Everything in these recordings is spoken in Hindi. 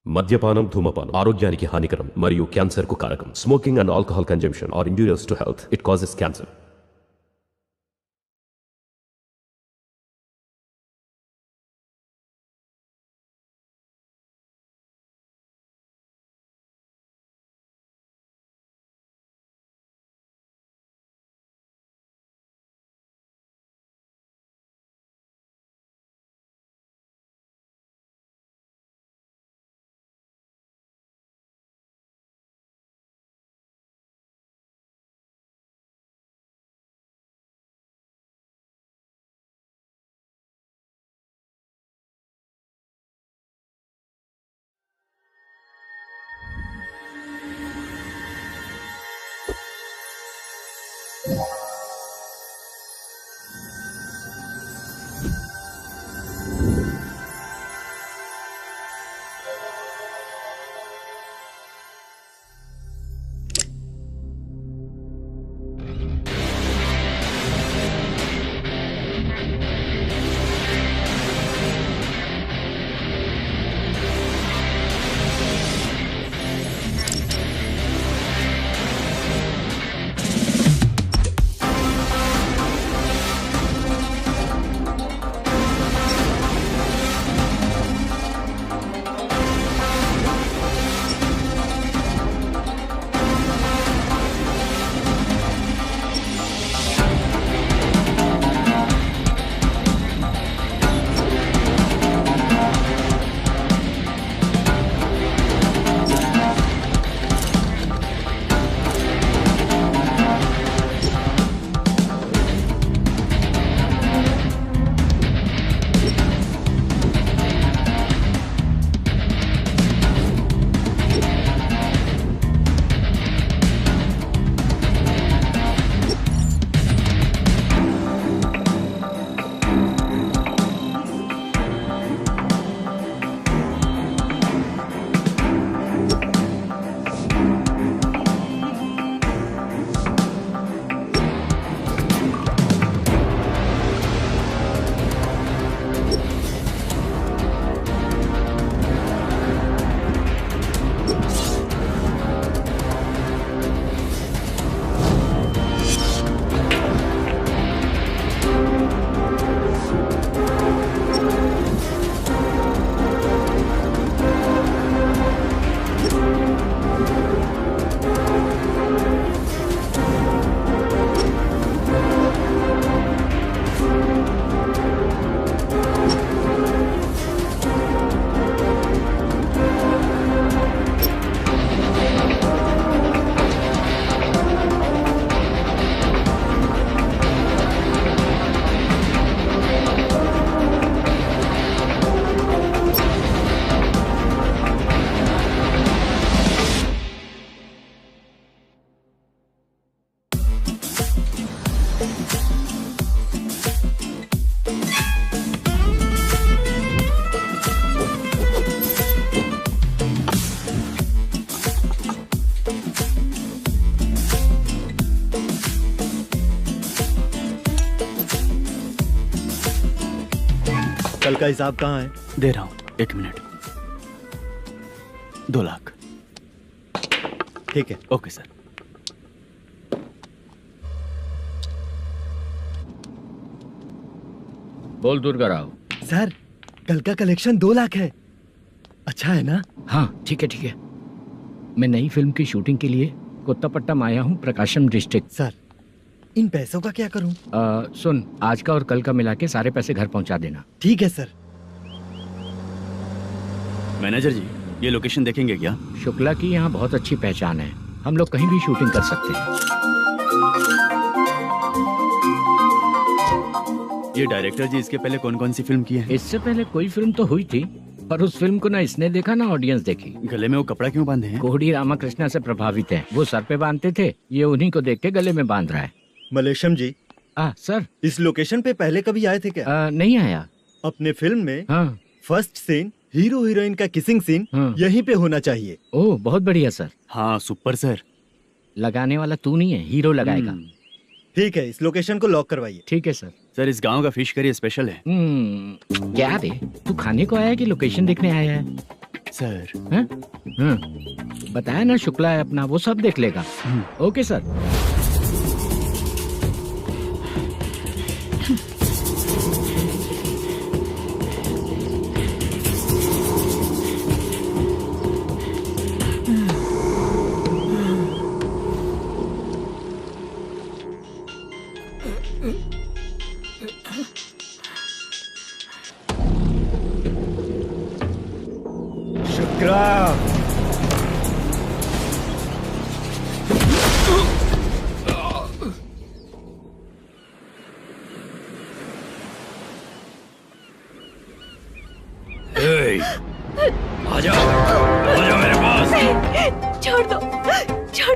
మద్యపానం ధూమపానం ఆరోగ్యానికి హానికరం మరియు క్యాన్సర్కు కారకం. Smoking and alcohol consumption are injurious to health. It causes cancer. कल का हिसाब कहाँ है? दे रहा हूँ, 1 मिनट. 2 लाख. ठीक है. Okay sir. बोल दुर्गा राव. सर, कल का कलेक्शन 2 लाख है. अच्छा है ना? हाँ ठीक है ठीक है. मैं नई फिल्म की शूटिंग के लिए कोत्तापट्टम आया हूँ, प्रकाशम डिस्ट्रिक्ट. सर, इन पैसों का क्या करूं? सुन, आज का और कल का मिला के सारे पैसे घर पहुंचा देना. ठीक है सर. मैनेजर जी, ये लोकेशन देखेंगे क्या? शुक्ला की यहाँ बहुत अच्छी पहचान है, हम लोग कहीं भी शूटिंग कर सकते हैं. ये डायरेक्टर जी इसके पहले कौन कौन सी फिल्म की है? इससे पहले कोई फिल्म तो हुई थी, पर उस फिल्म को ना इसने देखा ना ऑडियंस देखी. गले में वो कपड़ा क्यों बांधे हैं? कोहड़ी रामाकृष्णा से प्रभावित है. वो सर पे बांधते थे, ये उन्हीं को देख के गले में बांध रहा है. मलेशम जी, सर, इस लोकेशन पे पहले कभी आए थे क्या? नहीं आया. अपने फिल्म में हाँ. फर्स्ट सीन हीरो हीरोइन का किसिंग सीन यहीं पे होना चाहिए. ओह बहुत बढ़िया सर. हाँ सुपर सर. लगाने वाला तू नहीं है, हीरो लगाएगा. ठीक है, इस लोकेशन को लॉक करवाइए. ठीक है सर. सर इस गांव का फिश करी स्पेशल है. क्या रे, तू खाने को आया है कि लोकेशन देखने आया है? सर हैं? हाँ, बताया ना शुक्ला है अपना, वो सब देख लेगा। Okay sir. शुक्रा, आजा मेरे पास। छोड़ दो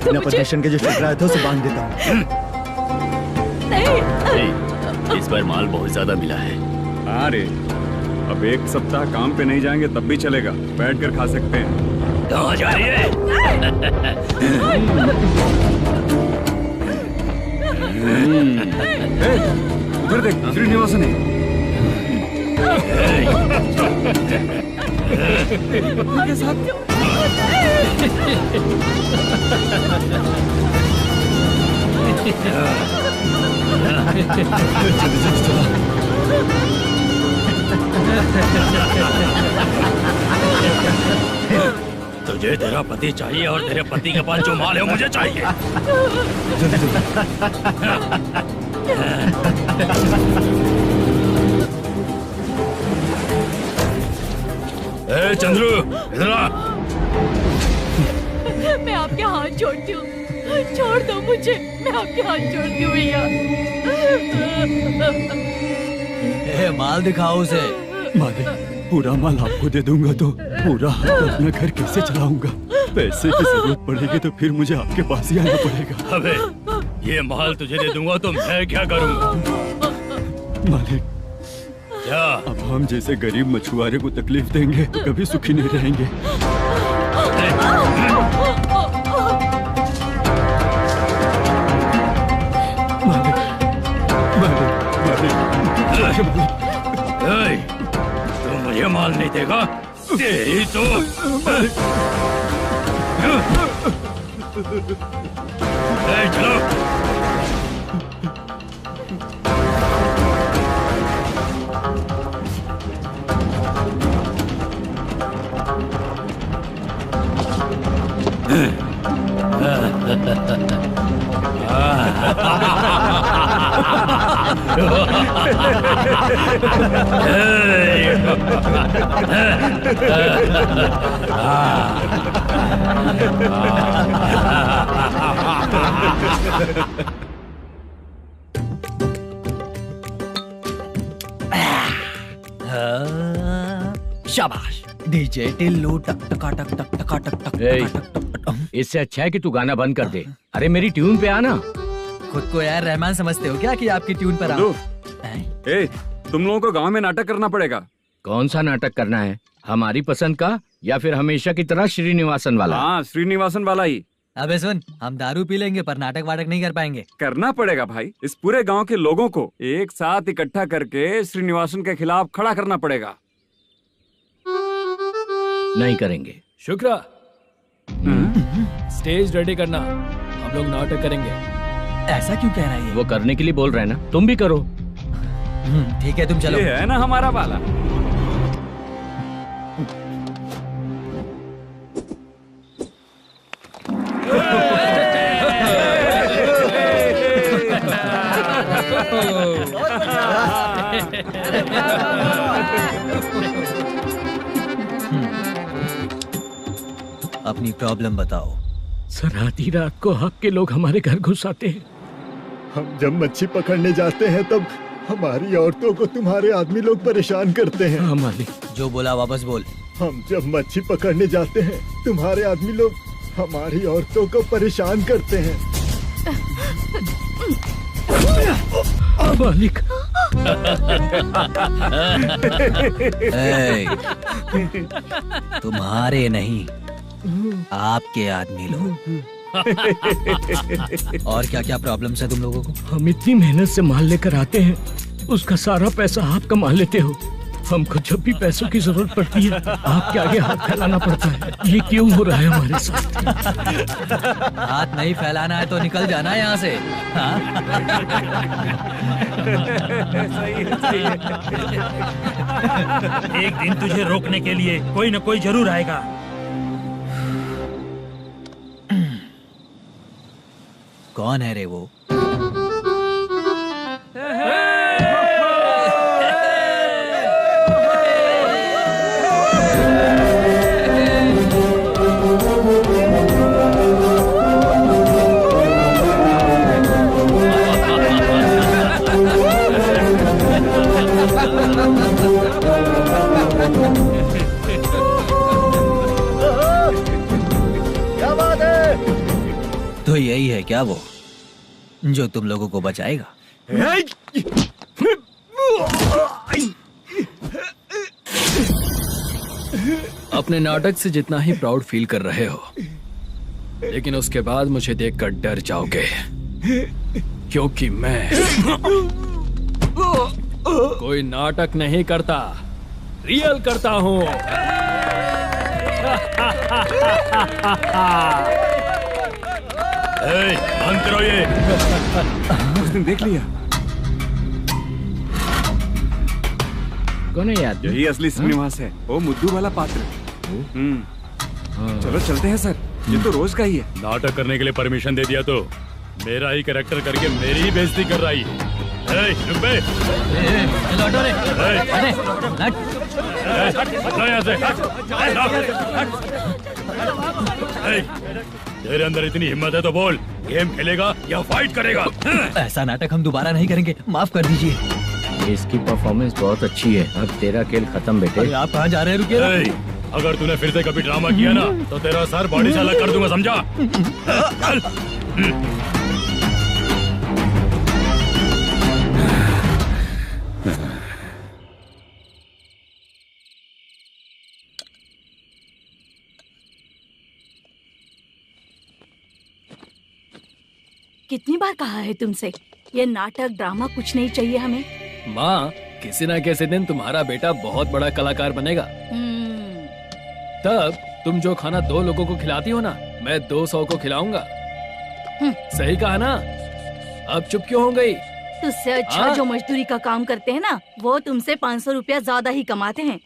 बिना मुझे। परमिशन के जो शुक्रा है तो उसे बांध देता हूँ। नहीं, इस बार माल बहुत ज्यादा मिला है। अरे अब एक सप्ताह काम पे नहीं जाएंगे तब भी चलेगा, बैठ कर खा सकते हैं। कहाँ जा रही है? उधर देख, श्रीनिवासन है। उनके साथ तुझे तेरा पति चाहिए और तेरे पति के पास जो माल है वो मुझे चाहिए। ए चंद्रू, इधर आ। मैं आपके हाथ जोड़ती हूँ, छोड़ दो मुझे, मैं आपके हाथ जोड़ती हूँ भैया। माल दिखाओ उसे। मालिक, पूरा माल आपको दे दूंगा तो पूरा अपना घर कैसे चलाऊंगा? पैसे की जरूरत पड़ेगी तो फिर मुझे आपके पास ही आना पड़ेगा। अबे ये माल तुझे दे दूंगा तो मैं क्या करूंगा? मालिक, क्या? अब हम जैसे गरीब मछुआरे को तकलीफ देंगे तो कभी सुखी नहीं रहेंगे। ए, तू मुझे माल नहीं देगा तेरी तो। ए, चलो। शाबाश। डीजे टिल्लू टक टका टक टक टका टक टक ए, टक टक टक। इससे अच्छा है कि तू गाना बंद कर दे। अरे मेरी ट्यून पे आना। खुद को यार रहमान समझते हो क्या कि आपकी ट्यून पर दो। हैं? ए, तुम लोगों को गांव में नाटक करना पड़ेगा। कौन सा नाटक करना है? हमारी पसंद का या फिर हमेशा की तरह श्रीनिवासन वाला? हाँ, श्रीनिवासन वाला ही अबे सुन, हम दारू पी लेंगे पर नाटक वाटक नहीं कर पाएंगे। करना पड़ेगा भाई। इस पूरे गांव के लोगों को एक साथ इकट्ठा करके श्रीनिवासन के खिलाफ खड़ा करना पड़ेगा। नहीं करेंगे। शुक्रा, स्टेज रेडी करना, हम लोग नाटक करेंगे। ऐसा क्यों कह रहा है ये? वो करने के लिए बोल रहे हैं ना, तुम भी करो। ठीक है, तुम चलो। ये है ना हमारा वाला। अपनी प्रॉब्लम बताओ। सर, आधी रात को आपके लोग हमारे घर घुस आते हैं। हम जब मच्छी पकड़ने जाते हैं तब हमारी औरतों को तुम्हारे आदमी लोग परेशान करते हैं। हाँ मालिक। जो बोला वापस बोल। हम जब मच्छी पकड़ने जाते हैं तुम्हारे आदमी लोग हमारी औरतों को परेशान करते हैं। मालिक। तुम्हारे नहीं, आपके आदमी लोग। और क्या क्या प्रॉब्लम्स है तुम लोगों को? हम इतनी मेहनत से माल लेकर आते हैं, उसका सारा पैसा आप कमा लेते हो। हमको जब भी पैसों की जरूरत पड़ती है आपके आगे हाथ फैलाना पड़ता है। ये क्यों हो रहा है हमारे साथ? हाथ नहीं फैलाना है तो निकल जाना यहाँ से। हाँ? एक दिन तुझे रोकने के लिए कोई न कोई जरूर आएगा। कौन है रे वो? क्या बात है? तो यही है क्या वो जो तुम लोगों को बचाएगा? अपने नाटक से जितना ही प्राउड फील कर रहे हो, लेकिन उसके बाद मुझे देखकर डर जाओगे, क्योंकि मैं कोई नाटक नहीं करता, रियल करता हूँ। बंद करो ये। उसने देख लिया। कौन है याद? यही असली श्रीनिवास है, वो मुद्दू वाला पात्र। चलो चलते हैं सर, ये तो रोज का ही है। नाटक करने के लिए परमिशन दे दिया तो मेरा ही कैरेक्टर करके मेरी ही बेइज्जती कर रही है। लौटो रे। तेरे अंदर इतनी हिम्मत है तो बोल, गेम खेलेगा या फाइट करेगा? ऐसा नाटक हम दोबारा नहीं करेंगे, माफ कर दीजिए। इसकी परफॉर्मेंस बहुत अच्छी है। अब तेरा खेल खत्म बेटे। आप कहाँ जा रहे हैं? रुकिए ना। अगर तूने फिर से कभी ड्रामा किया ना तो तेरा सर बॉडी से अलग कर दूंगा, समझा? चल। कितनी बार कहा है तुमसे, ये नाटक ड्रामा कुछ नहीं चाहिए हमें। माँ, किसी न किसी दिन तुम्हारा बेटा बहुत बड़ा कलाकार बनेगा। तब तुम जो खाना 2 लोगों को खिलाती हो ना, मैं 200 को खिलाऊंगा। सही कहा ना? अब चुप क्यों हो गई? तुझसे अच्छा जो मजदूरी का काम करते हैं ना, वो तुमसे 500 रुपया ज्यादा ही कमाते हैं।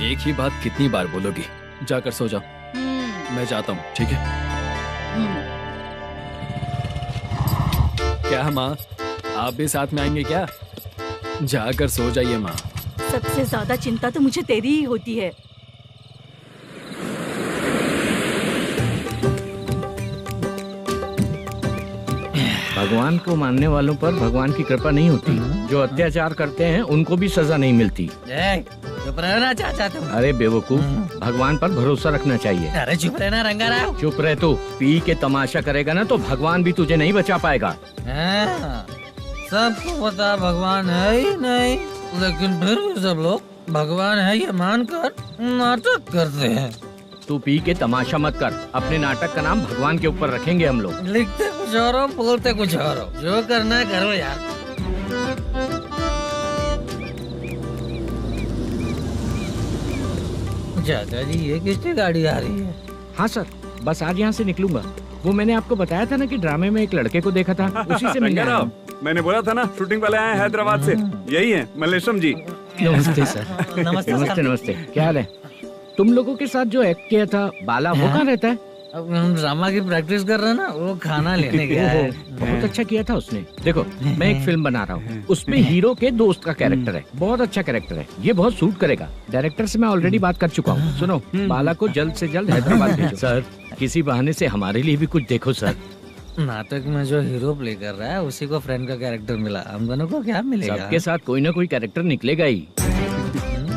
एक ही बात कितनी बार बोलोगी? जाकर सो जाओ। मैं जाता हूँ, ठीक है? क्या माँ, आप भी साथ में आएंगे क्या? जाकर सो जाइए माँ। सबसे ज्यादा चिंता तो मुझे तेरी ही होती है। भगवान को मानने वालों पर भगवान की कृपा नहीं होती। जो अत्याचार करते हैं उनको भी सजा नहीं मिलती। चुप रहना चाचा तुम। अरे बेवकूफ, भगवान पर भरोसा रखना चाहिए। अरे चुप रहना रंगाराव। चुप रह तू। पी के तमाशा करेगा ना तो भगवान भी तुझे नहीं बचा पाएगा। सबको पता भगवान है ही नहीं, लेकिन फिर भी सब लोग भगवान है ये मानकर नाटक करते हैं। तू पी के तमाशा मत कर। अपने नाटक का नाम भगवान के ऊपर रखेंगे हम लोग। लिखते कुछ और हो, बोलते कुछ और हो, जो करना है करो यार। चाचा जी, ये किसकी गाड़ी आ रही है? हाँ सर, बस आज यहाँ से निकलूंगा। वो मैंने आपको बताया था ना कि ड्रामे में एक लड़के को देखा था, उसी से मिलने आया हूँ। मैंने बोला था ना, शूटिंग वाले आए हैं हैदराबाद से। यही है मल्लेशम जी। नमस्ते सर। नमस्ते नमस्ते। क्या हाल है? तुम लोगों के साथ जो एक्ट किया था बाला, वो कहाँ रहता है? अब हम ड्रामा की प्रैक्टिस कर रहे हैं ना, वो खाना लेने गया है। बहुत अच्छा किया था उसने। देखो, मैं एक फिल्म बना रहा हूँ, उसमें हीरो के दोस्त का कैरेक्टर है। बहुत अच्छा कैरेक्टर है, ये बहुत सूट करेगा। डायरेक्टर से मैं ऑलरेडी बात कर चुका हूँ। सुनो, बाला को जल्द से जल्द हैदराबाद भेजो। सर, किसी बहाने से हमारे लिए भी कुछ देखो सर। नाटक में जो हीरो प्ले कर रहा है उसी को फ्रेंड का कैरेक्टर मिला, हम दोनों को क्या मिलेगा? सबके साथ कोई ना कोई कैरेक्टर निकलेगा ही।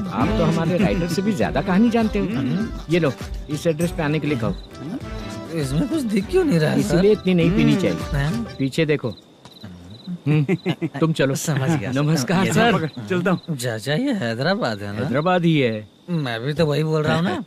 आप तो हमारे राइटर से भी ज्यादा कहानी जानते हो। ये लो, इस एड्रेस पे आने के लिए कहो। इसमें कुछ दिख क्यों नहीं रहा? इसलिए इतनी नहीं पीनी चाहिए। पीछे देखो। तुम चलो। समझ गया। नमस्कार सर। चलता हूँ। चाचा, ये हैदराबाद है ना? हैदराबाद ही है। मैं भी तो वही बोल रहा हूँ ना।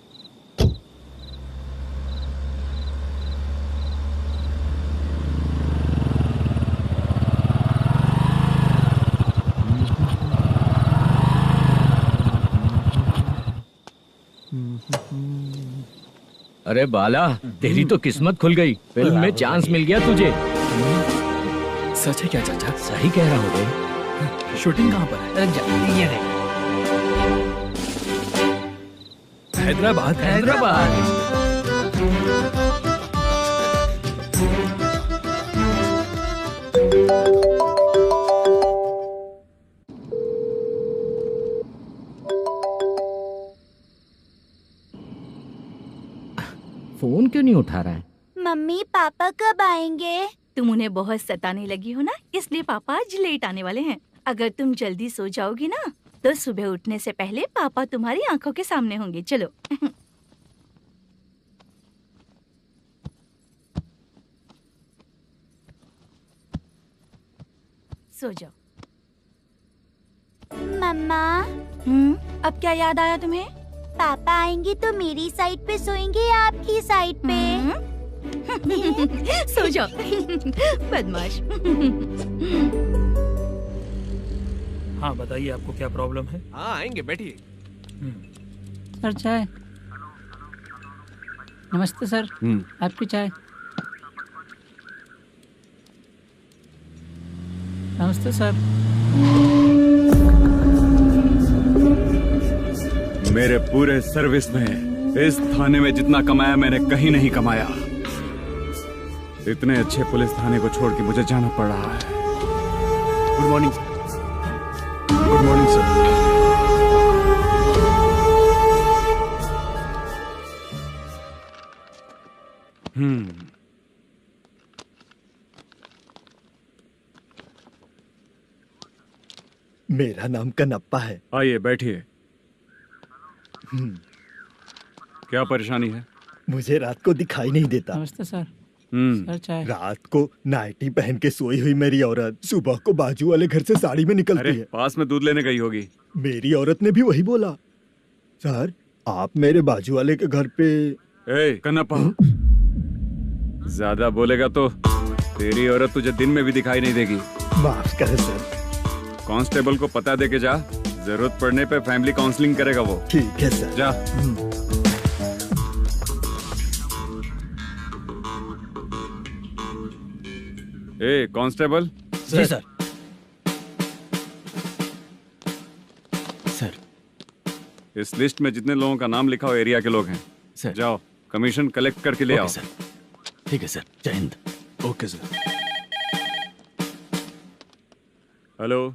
अरे बाला, तेरी तो किस्मत खुल गई, फिल्म में चांस मिल गया तुझे। सच है क्या चाचा? सही कह रहा हूँ बे। शूटिंग कहाँ पर है? ये देख। हैदराबाद। हैदराबाद। फोन क्यों नहीं उठा रहा है? मम्मी पापा कब आएंगे? तुम उन्हें बहुत सताने लगी हो ना, इसलिए पापा आज लेट आने वाले हैं। अगर तुम जल्दी सो जाओगी ना तो सुबह उठने से पहले पापा तुम्हारी आंखों के सामने होंगे। चलो। सो जाओ। मम्मा, अब क्या याद आया तुम्हें? पापा आएंगे तो मेरी साइड पे सोएंगे या आपकी साइड पे? सो जाओ। बदमाश। हाँ बताइए, आपको क्या प्रॉब्लम है? हाँ आएंगे, बैठिए। सर चाय। नमस्ते सर, आपकी चाय। नमस्ते सर। मेरे पूरे सर्विस में इस थाने में जितना कमाया मैंने कहीं नहीं कमाया। इतने अच्छे पुलिस थाने को छोड़ के मुझे जाना पड़ रहा है। Good morning sir. Good morning sir. मेरा नाम कनप्पा है। आइए बैठिए। क्या परेशानी है? मुझे रात को दिखाई नहीं देता। नमस्ते सर। सर चाय। रात को नाइटी पहन के सोई हुई मेरी औरत सुबह को बाजू वाले घर से साड़ी में निकलती है। पास में दूध लेने गई होगी। मेरी औरत ने भी वही बोला। सर, आप मेरे बाजू वाले के घर पे। ए कन्नप्पा, ज्यादा बोलेगा तो तेरी औरत तुझे दिन में भी दिखाई नहीं देगी। माफ करें सर। कांस्टेबल को पता दे के जा, जरूरत पड़ने पे फैमिली काउंसलिंग करेगा वो। ठीक है सर। जा। ए कांस्टेबल। जी सर। सर, इस लिस्ट में जितने लोगों का नाम लिखा हो एरिया के लोग हैं सर। जाओ कमीशन कलेक्ट करके ले आओ। सर ठीक है सर। जय हिंद। Okay sir. हेलो।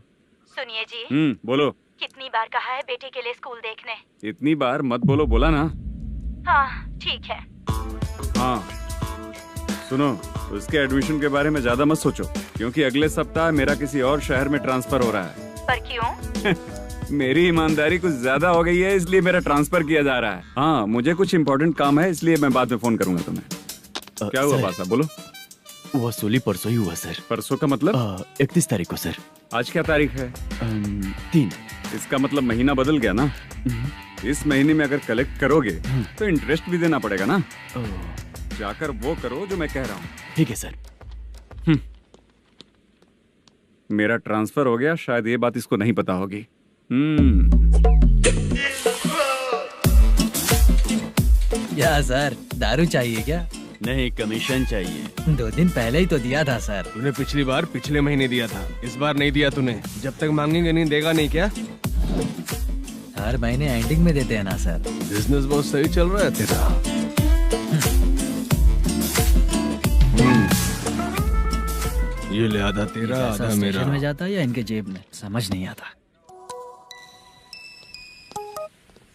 सुनिए जी। बोलो। कितनी बार कहा है बेटे के लिए स्कूल देखने? इतनी बार मत बोलो, बोला ना। हाँ ठीक है। हाँ सुनो, उसके एडमिशन के बारे में ज्यादा मत सोचो, क्योंकि अगले सप्ताह मेरा किसी और शहर में ट्रांसफर हो रहा है। पर क्यों? मेरी ईमानदारी कुछ ज्यादा हो गई है, इसलिए मेरा ट्रांसफर किया जा रहा है। हाँ मुझे कुछ इम्पोर्टेंट काम है, इसलिए मैं बाद में फोन करूंगा तुम्हें। क्या हुआ बासा, बोलो। वसूली परसों ही हुआ सर। परसों का मतलब? 31 तारीख को सर। आज क्या तारीख है? 3। इसका मतलब महीना बदल गया ना। इस महीने में अगर कलेक्ट करोगे तो इंटरेस्ट भी देना पड़ेगा ना। जाकर वो करो जो मैं कह रहा हूँ। ठीक है सर। मेरा ट्रांसफर हो गया, शायद ये बात इसको नहीं पता होगी। क्या सर, दारू चाहिए क्या? नहीं, कमीशन चाहिए। 2 दिन पहले ही तो दिया था सर। तूने पिछली बार पिछले महीने दिया था, इस बार नहीं दिया तूने। जब तक मांगेंगे नहीं देगा नहीं क्या? हर महीने एंडिंग में देते हैं ना सर। बिजनेस बहुत सही चल रहा है तेरा। ये ले आधा तेरा, आधा मेरा। में जाता है या इनके जेब में, समझ नहीं आता।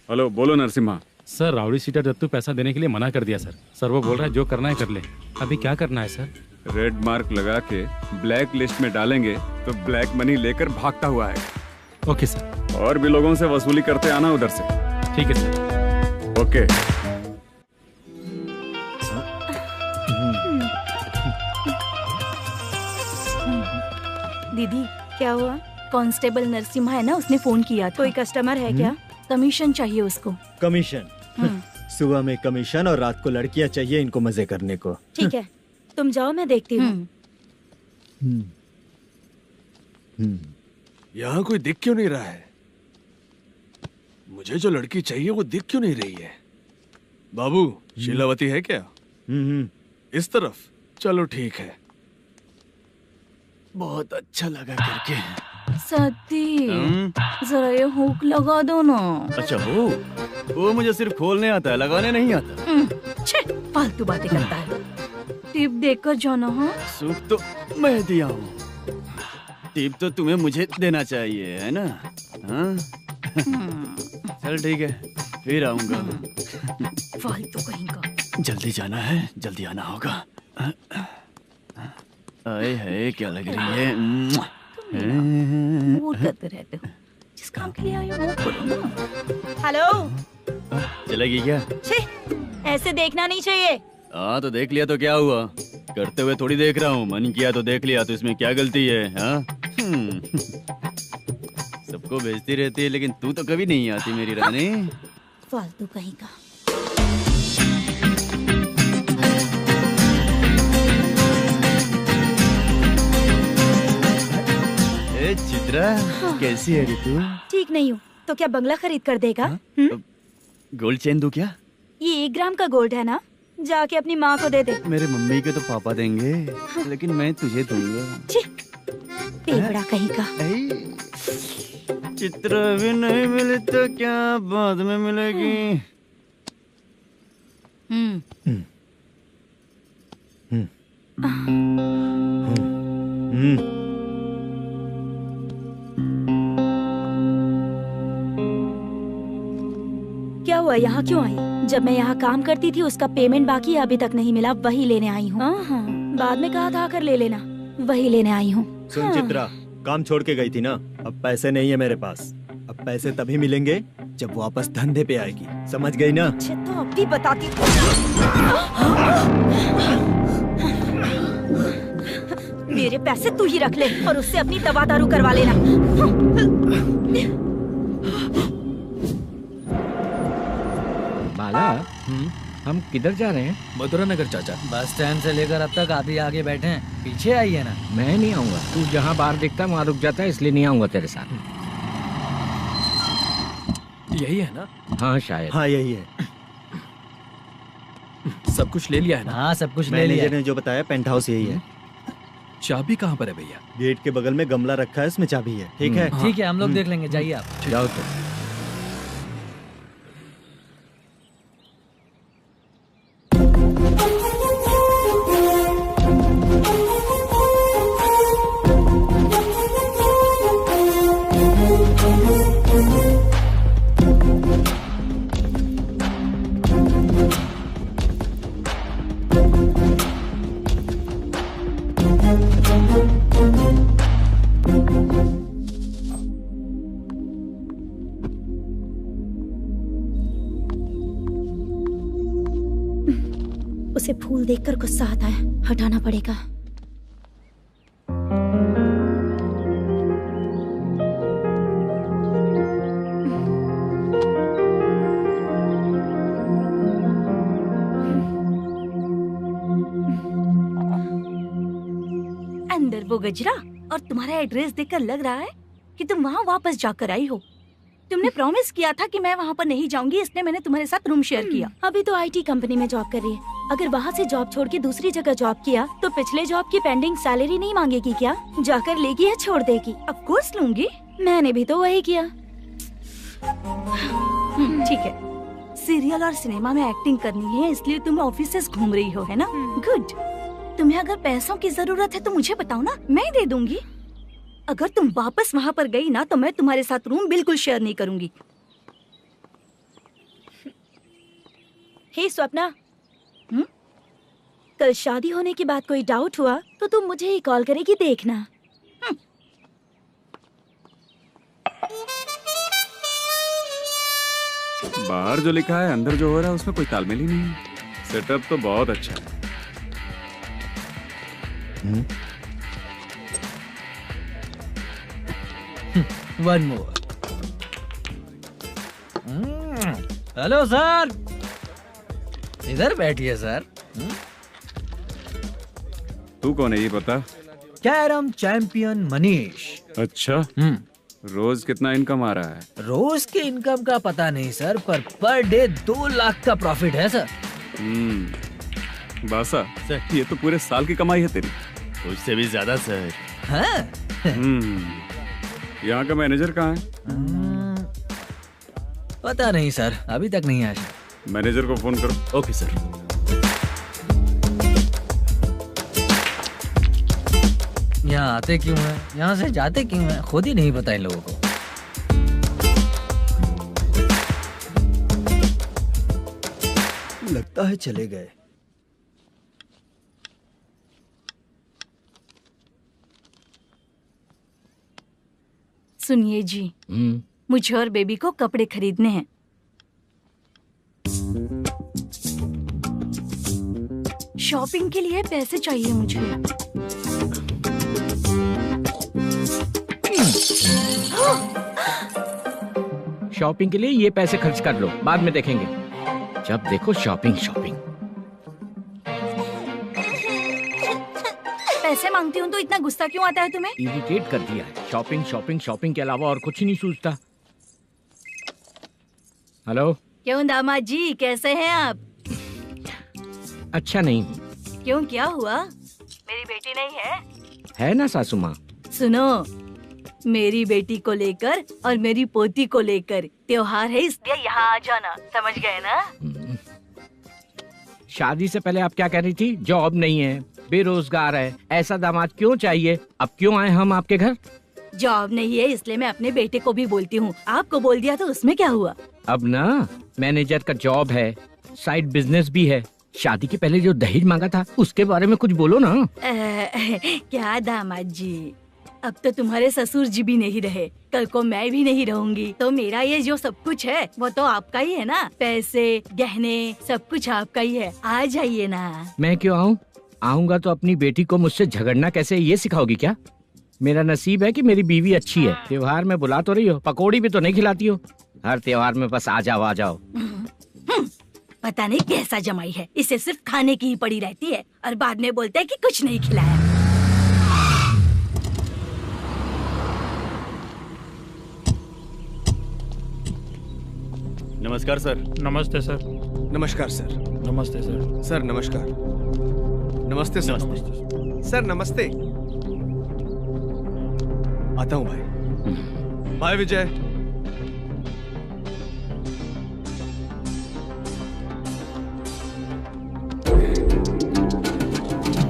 हेलो, बोलो Narasimha. Sir, rowdy seater Dattu पैसा देने के लिए मना कर दिया सर। सर वो बोल रहा है जो करना है कर ले। अभी क्या करना है सर? रेड मार्क लगा के ब्लैक लिस्ट में डालेंगे तो ब्लैक मनी लेकर भागता हुआ आएगा। Okay sir. और भी लोगों से वसूली करते आना उधर से। ठीक है सर। ओके। दीदी क्या हुआ? कांस्टेबल नरसिम्हा है ना, उसने फोन किया था। कोई कस्टमर है क्या? कमीशन चाहिए उसको। कमीशन? सुबह में कमीशन और रात को लड़कियां चाहिए इनको मजे करने को। ठीक है, तुम जाओ, मैं देखती हूँ। यहाँ कोई दिख क्यों नहीं रहा है? मुझे जो लड़की चाहिए वो दिख क्यों नहीं रही है? बाबू शीलावती है क्या? इस तरफ चलो ठीक है। बहुत अच्छा लगा करके। सती जरा ये हुक लगा दो ना। अच्छा वो मुझे सिर्फ खोलने आता है, लगाने नहीं आता। छे, फालतू बातें करता है। टिप देकर जाना। हाँ सुख तो मैं दिया हूँ, टिप तो तुम्हें मुझे देना चाहिए, है ना? हाँ? चल ठीक है, फिर आऊंगा। फालतू कहीं का। जल्दी जाना है, जल्दी आना होगा। आए है क्या लग रही है। वो करते रहते हो, जिस काम के लिए आए हो वो करो ना। हेलो, चलेगी क्या? छे, ऐसे देखना नहीं चाहिए। हाँ तो देख लिया तो क्या हुआ, करते हुए थोड़ी देख रहा हूँ। मन किया तो देख लिया, तो इसमें क्या गलती है? हाँ? सबको भेजती रहती है, लेकिन तू तो कभी नहीं आती मेरी रानी। फालतू कहीं का। ए चित्रा, कैसी है रे तू? ठीक नहीं हूँ तो क्या बंगला खरीद कर देगा? गोल्ड चेन दूं क्या? ये 1 ग्राम का गोल्ड है ना, जाके अपनी माँ को दे दे। मेरे मम्मी के तो पापा देंगे, लेकिन मैं तुझे दूंगा। पेवड़ा कहीं का। चित्रा भी नहीं मिली तो क्या बाद में मिलेगी? क्या हुआ, यहाँ क्यों आई? जब मैं यहाँ काम करती थी उसका पेमेंट बाकी अभी तक नहीं मिला, वही लेने आई हूँ। बाद में कहा था आकर ले लेना, वही लेने आई हूँ। सुन चित्रा, काम छोड़ के गई थी ना, अब पैसे नहीं है मेरे पास। अब पैसे तभी मिलेंगे जब वापस धंधे पे आएगी, समझ गई ना? अच्छा तो अब भी बताती। मेरे पैसे तू ही रख ले और उससे अपनी दवा दारू करवा लेना। बाला, हम किधर जा रहे हैं? मथुरा नगर चाचा। बस स्टैंड से लेकर अब तक आप ही आगे बैठे हैं, पीछे आइए ना। मैं नहीं आऊंगा, तू जहाँ बाहर दिखता है वहाँ रुक जाता है, इसलिए नहीं आऊंगा तेरे साथ। यही है ना? हाँ शायद। हाँ यही है। सब कुछ ले लिया है ना? हाँ सब कुछ ले लिया। मैनेजर ने जो बताया पेंट हाउस यही है। चाबी कहाँ पर है भैया? गेट के बगल में गमला रखा है, उसमें चाबी है। ठीक है? ठीक है, हम लोग देख लेंगे, जाइए आप। जाओ तो। उसे फूल देखकर गुस्सा आता है, हटाना पड़ेगा। अंदर वो गजरा और तुम्हारा एड्रेस देखकर लग रहा है कि तुम वहाँ वापस जाकर आई हो। तुमने प्रॉमिस किया था कि मैं वहाँ पर नहीं जाऊंगी, इसलिए मैंने तुम्हारे साथ रूम शेयर किया। अभी तो आईटी कंपनी में जॉब कर रही है। अगर वहाँ से जॉब छोड़ के दूसरी जगह जॉब किया तो पिछले जॉब की पेंडिंग सैलरी नहीं मांगेगी क्या? जाकर लेगी या छोड़ देगी? ऑफ कोर्स लूंगी, मैंने भी तो वही किया। ठीक है, सीरियल और सिनेमा में एक्टिंग करनी है, इसलिए तुम ऑफिसेस घूम रही हो, है ना? गुड। तुम्हें अगर पैसों की जरूरत है तो मुझे बताओ ना, मैं दे दूंगी। अगर तुम वापस वहाँ पर गई ना तो मैं तुम्हारे साथ रूम बिल्कुल शेयर नहीं करूंगी। हे स्वप्ना, कल शादी होने की बात कोई डाउट हुआ तो तुम मुझे ही कॉल करेगी, देखना। बाहर जो लिखा है अंदर जो हो रहा है उसमें कोई तालमेल ही नहीं है। सेटअप तो बहुत अच्छा है। One more. हेलो सर, इधर बैठिए सर। तू कौन है ये पता? Carrom champion Manish. अच्छा, रोज कितना इनकम आ रहा है? रोज के इनकम का पता नहीं सर, पर डे 2 लाख का प्रॉफिट है सर। बासा सर, ये तो पूरे साल की कमाई है तेरी। उससे भी ज्यादा सर। हाँ? यहाँ का मैनेजर कहाँ है? पता नहीं सर, अभी तक नहीं आया। मैनेजर को फोन करो। Okay sir. यहाँ आते क्यों हैं, यहाँ से जाते क्यों हैं, खुद ही नहीं पता इन लोगों को। लगता है चले गए। सुनिए जी, मुझे और बेबी को कपड़े खरीदने हैं। शॉपिंग के लिए पैसे चाहिए मुझे। शॉपिंग के लिए ये पैसे खर्च कर लो, बाद में देखेंगे। जब देखो शॉपिंग शॉपिंग। पैसे मांगती हूँ तो इतना गुस्सा क्यों आता है तुम्हें? इरिटेट कर दिया है। शॉपिंग शॉपिंग शॉपिंग के अलावा और कुछ नहीं सूझता। हेलो। क्यों दामाद जी, कैसे हैं आप? अच्छा नहीं। क्यों, क्या हुआ? मेरी बेटी नहीं है? है ना सासू माँ। सुनो, मेरी बेटी को लेकर और मेरी पोती को लेकर त्योहार है, इसलिए यहाँ आ जाना, समझ गए ना? शादी से पहले आप क्या कह रही थी? जॉब नहीं है, बेरोजगार है, ऐसा दामाद क्यों चाहिए? अब क्यों आए हम आपके घर? जॉब नहीं है इसलिए मैं अपने बेटे को भी बोलती हूँ, आपको बोल दिया तो उसमें क्या हुआ? अब ना मैनेजर का जॉब है, साइड बिजनेस भी है। शादी के पहले जो दहेज मांगा था उसके बारे में कुछ बोलो ना। क्या दामाद जी, अब तो तुम्हारे ससुर जी भी नहीं रहे, कल को मैं भी नहीं रहूंगी, तो मेरा ये जो सब कुछ है वो तो आपका ही है ना। पैसे, गहने, सब कुछ आपका ही है। आ जाइए ना। मैं क्यों आऊँ? आऊंगा तो अपनी बेटी को मुझसे झगड़ना कैसे ये सिखाओगी क्या? मेरा नसीब है कि मेरी बीवी अच्छी है। त्योहार में बुला तो रही हो, पकौड़ी भी तो नहीं खिलाती हो। हर त्योहार में बस आ जाओ आ जाओ। पता नहीं कैसा जमाई है, इसे सिर्फ खाने की ही पड़ी रहती है और बाद में बोलते है कि कुछ नहीं खिलाया। नमस्कार सर। नमस्ते सर। नमस्कार सर। नमस्ते सर। सर नमस्कार। नमस्ते सर। सर नमस्ते। आता हूँ भाई। बाय विजय।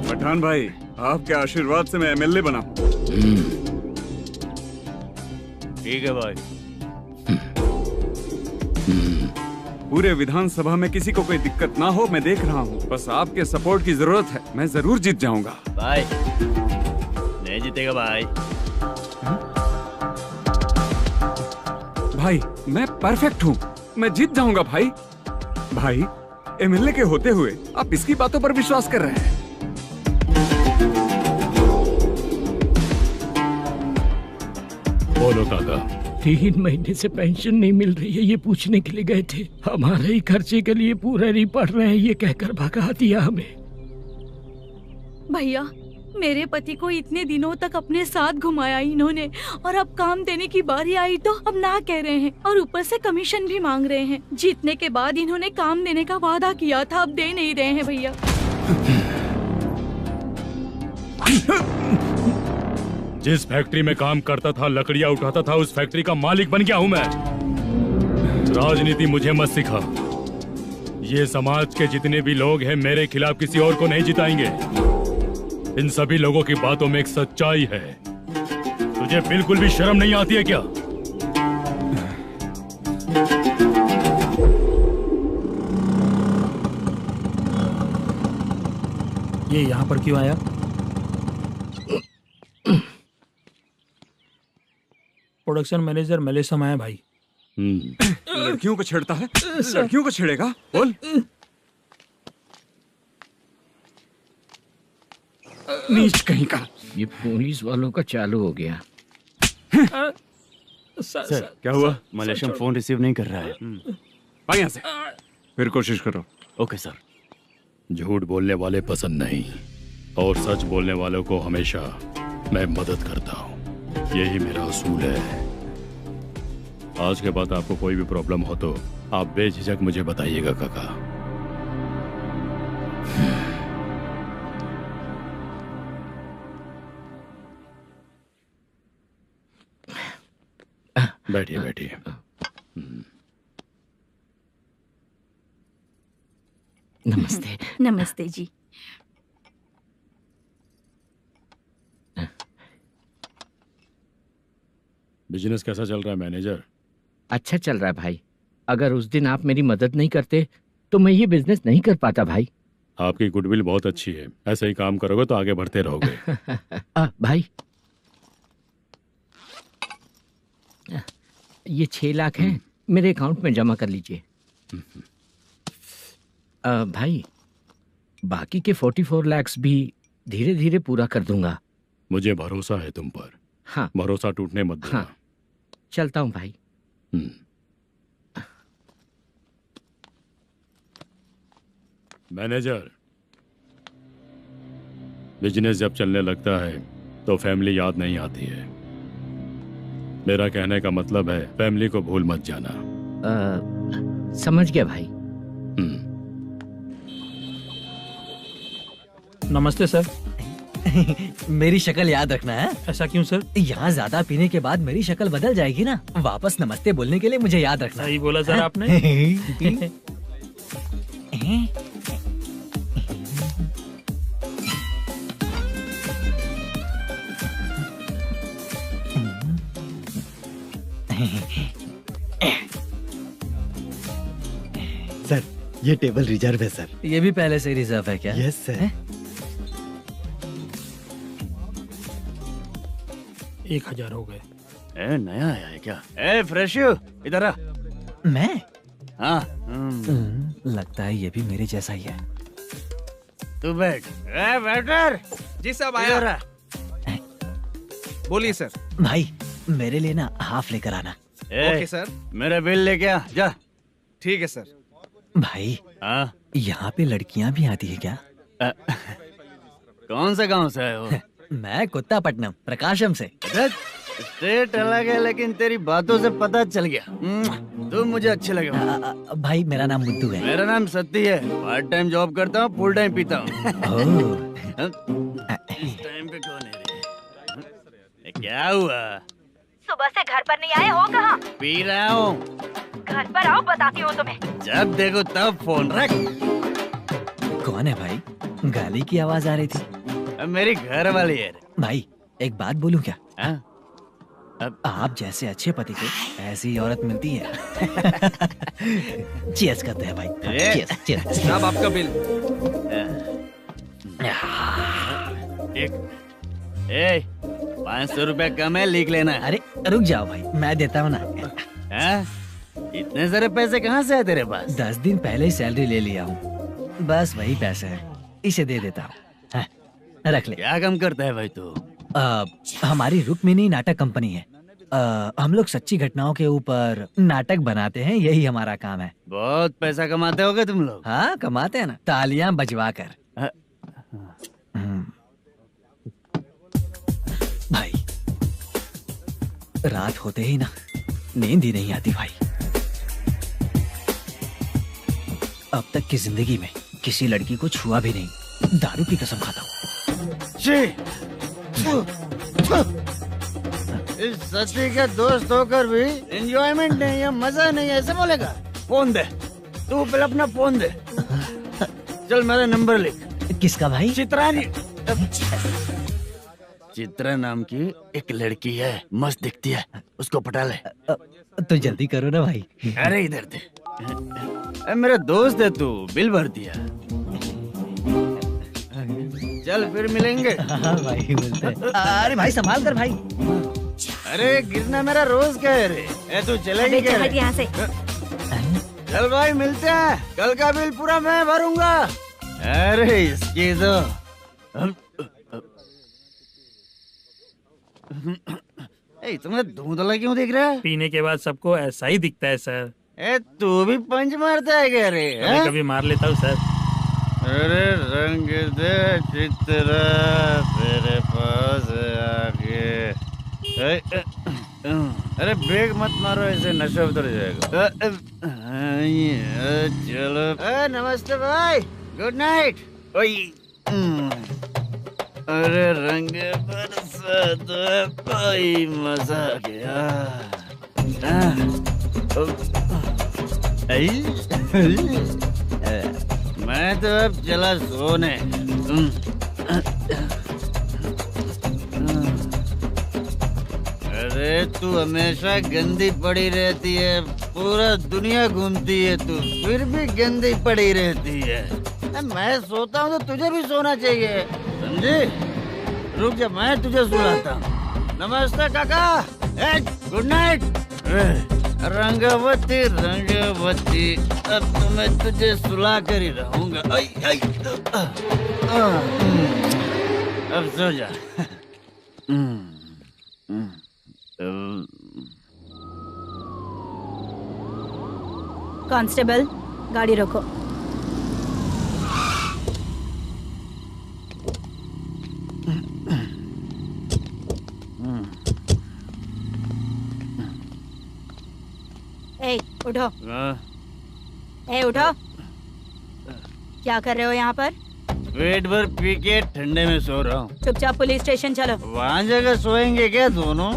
पठान भाई, आपके आशीर्वाद से मैं एमएलए बना। ठीक है भाई। पूरे विधानसभा में किसी को कोई दिक्कत ना हो, मैं देख रहा हूँ। बस आपके सपोर्ट की जरूरत है, मैं जरूर जीत जाऊंगा। भाई नहीं जीतेगा भाई। भाई मैं परफेक्ट हूँ, मैं जीत जाऊंगा भाई। भाई एमएलए के होते हुए आप इसकी बातों पर विश्वास कर रहे हैं? बोलो काका। 3 महीने से पेंशन नहीं मिल रही है, ये पूछने के लिए गए थे। हमारे ही खर्चे के लिए पूरा नहीं पड़ रहे हैं, ये कहकर भगा दिया हमें। भैया, मेरे पति को इतने दिनों तक अपने साथ घुमाया इन्होंने, और अब काम देने की बारी आई तो अब ना कह रहे हैं, और ऊपर से कमीशन भी मांग रहे हैं। जीतने के बाद इन्होंने काम देने का वादा किया था, अब दे नहीं रहे हैं भैया। जिस फैक्ट्री में काम करता था, लकड़ियां उठाता था, उस फैक्ट्री का मालिक बन गया हूं मैं। राजनीति मुझे मत सिखा। ये समाज के जितने भी लोग हैं मेरे खिलाफ किसी और को नहीं जिताएंगे। इन सभी लोगों की बातों में एक सच्चाई है। तुझे बिल्कुल भी शर्म नहीं आती है क्या? ये यहाँ पर क्यों आया? प्रोडक्शन मैनेजर मलेशम आया भाई। लड़कियों को छेड़ता है? लड़कियों को छेड़ेगा? बोल। नीच कहीं का। ये पुलिस वालों का चालू हो गया। सर क्या हुआ? मलेशियन फोन रिसीव नहीं कर रहा है। आ यहाँ से। फिर कोशिश करो। Okay sir. झूठ बोलने वाले पसंद नहीं, और सच बोलने वालों को हमेशा मैं मदद करता हूँ। यही मेरा असूल है। आज के बाद आपको कोई भी प्रॉब्लम हो तो आप बेझिझक मुझे बताइएगा काका। बैठिए बैठिए। नमस्ते। नमस्ते जी। बिजनेस कैसा चल रहा है मैनेजर? अच्छा चल रहा है भाई। अगर उस दिन आप मेरी मदद नहीं करते तो मैं ये बिजनेस नहीं कर पाता भाई। आपकी गुडविल बहुत अच्छी है, ऐसे ही काम करोगे तो आगे बढ़ते रहोगे। भाई ये 6 लाख हैं, मेरे अकाउंट में जमा कर लीजिए। भाई बाकी के 44 लाख भी धीरे धीरे पूरा कर दूंगा। मुझे भरोसा है तुम पर। हाँ भरोसा टूटने मत देना। हाँ चलता हूँ भाई। मैनेजर, बिजनेस जब चलने लगता है तो फैमिली याद नहीं आती है। मेरा कहने का मतलब है फैमिली को भूल मत जाना। समझ गया भाई। नमस्ते सर। मेरी शक्ल याद रखना है। ऐसा क्यों सर? यहाँ ज्यादा पीने के बाद मेरी शक्ल बदल जाएगी ना, वापस नमस्ते बोलने के लिए मुझे याद रखना। सही बोला सर आपने। सर ये टेबल रिजर्व है सर। ये भी पहले से रिजर्व है क्या? Yes sir. 1000 हो गए। ए नया आया है क्या? ए फ्रेश इधर आ। मैं? हाँ। लगता है ये भी मेरे जैसा ही है। तू बैठ। ए वेटर। जी साहब आया। बोलिए सर। भाई मेरे लिए ना हाफ लेकर आना। Okay sir. मेरा बिल लेके आ जा। ठीक है सर। भाई हाँ यहाँ पे लड़कियाँ भी आती है क्या? कौन सा गांव से है वो? मैं कुत्तापट्टनम प्रकाशम से। स्टेट अलग है लेकिन तेरी बातों से पता चल गया तुम मुझे अच्छे लगे। भाई मेरा नाम मुद्दू है। मेरा नाम सत्ती है। पार्ट टाइम जॉब करता हूँ, फुल टाइम पीता हूँ। इस टाइम पे कौन है रे? क्या हुआ? सुबह से घर पर नहीं आए हो? कहाँ? पी रहा हूँ। घर पर आओ, बताती हूँ तुम्हें। जब देखो तब फोन रख। कौन है भाई? गाली की आवाज आ रही थी। मेरी घर वाली है। भाई एक बात बोलूं क्या? अब आप जैसे अच्छे पति को ऐसी औरत मिलती है। चीयर्स करते हैं भाई। Cheers cheers. अब आपका बिल। एक 500 रुपए कम है, लिख लेना। अरे रुक जाओ भाई, मैं देता हूँ ना। इतने सारे पैसे कहाँ से है तेरे पास? 10 दिन पहले ही सैलरी ले लिया हूँ, बस वही पैसे हैं, इसे दे देता हूँ। रख ले। क्या काम करता है भाई तू? हमारी रुक्मिनी नाटक कंपनी है। हम लोग सच्ची घटनाओं के ऊपर नाटक बनाते हैं, यही हमारा काम है। बहुत पैसा कमाते होगे तुम लोग। हाँ कमाते हैं ना, तालियां बजवा कर। भाई रात होते ही ना नींद ही नहीं आती भाई। अब तक की जिंदगी में किसी लड़की को छुआ भी नहीं, दारू की कसम खाता हूँ। इस सच्ची के दोस्त होकर भी एंजॉयमेंट नहीं है, मजा नहीं है, ऐसे बोलेगा? फोन दे, तू पहले अपना फोन दे। चल मेरा नंबर लिख। किसका भाई? चित्रानी। चित्रा नाम की एक लड़की है, मस्त दिखती है, उसको पटा ले। तो जल्दी करो ना भाई। अरे इधर दे। मेरा दोस्त है तू, बिल भर दिया। चल फिर मिलेंगे। हाँ भाई मिलते हैं। अरे भाई संभाल कर भाई। अरे गिरना मेरा रोज का है रे। तू चलेगी क्या? यहाँ से। चल भाई मिलते हैं, कल का बिल पूरा मैं भरूंगा। अरे इसकी तो तुम्हें धुंधला क्यों दिख रहा है? पीने के बाद सबको ऐसा ही दिखता है सर। तू भी पंच मारता है क्या रे? कभी कभी मार लेता हूँ सर। अरे रंग दे चित्रा तेरे पास आके। अरे ब्रेक मत मारो, ऐसे नशा उतर जाएगा। चलो। नमस्ते भाई, गुड नाइट। अरे रंग बरसात भाई, मजा आ गया। मैं तो अब चला सोने। अरे तू हमेशा गंदी पड़ी रहती है, पूरा दुनिया घूमती है तू, फिर भी गंदी पड़ी रहती है। मैं सोता हूँ तो तुझे भी सोना चाहिए, समझी? रुक जा, मैं तुझे सुलाता हूँ। नमस्ते काका, गुड नाइट। रंगवती रंगवती, अब तो मैं तुझे सुला कर ही रहूंगा। अब सो जा। कांस्टेबल, गाड़ी रोको। ए, उठो। उठो। क्या कर रहे हो यहाँ पर? पेट भर पी के ठंडे में सो रहा हूँ। चुपचाप पुलिस स्टेशन चलो। वहाँ जगह सोएंगे क्या दोनों?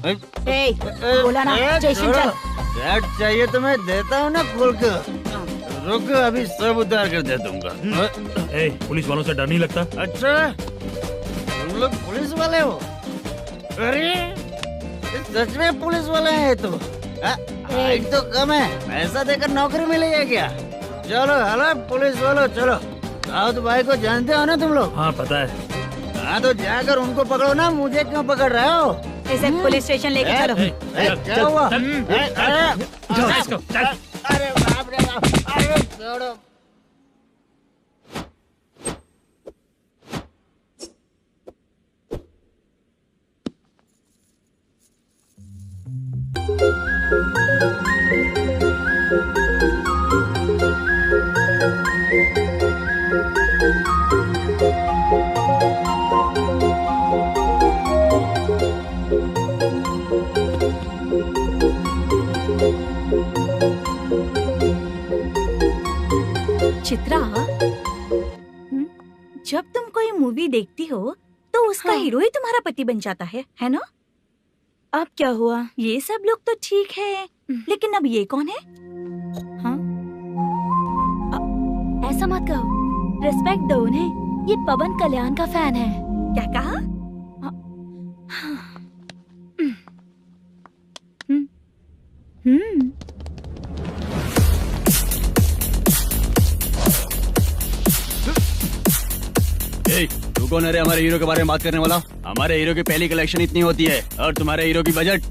बोला ना, स्टेशन चल। शर्ट चाहिए तो मैं देता हूँ ना खोल कर। रुक, अभी सब उतार कर दे दूंगा। पुलिस वालों से डर नहीं लगता? अच्छा, तुम लोग पुलिस वाले हो? अरे सच में पुलिस वाले हैं तो? हाइट तो कम है, पैसा देकर नौकरी मिलेगी क्या? चलो हेलो पुलिस वालों, चलो। दाऊद भाई को जानते हो ना तुम लोग? हाँ पता है। हाँ तो जाकर उनको पकड़ो ना, मुझे क्यों पकड़ रहे हो? इसे पुलिस स्टेशन लेके चलो। क्या हुआ? अरे बाप रे बाप, अरे छोड़ो। चित्रा, जब तुम कोई मूवी देखती हो तो उसका हीरो ही तुम्हारा पति बन जाता है ना? अब क्या हुआ? ये सब लोग तो ठीक है, लेकिन अब ये कौन है? हाँ? ऐसा मत कहो, रिस्पेक्ट दो उन्हें। ये पवन कल्याण का फैन है। क्या कहा? तू कौन है रे हमारे हीरो के बारे में बात करने वाला? हमारे हीरो की पहली कलेक्शन इतनी होती है और तुम्हारे हीरो की बजट।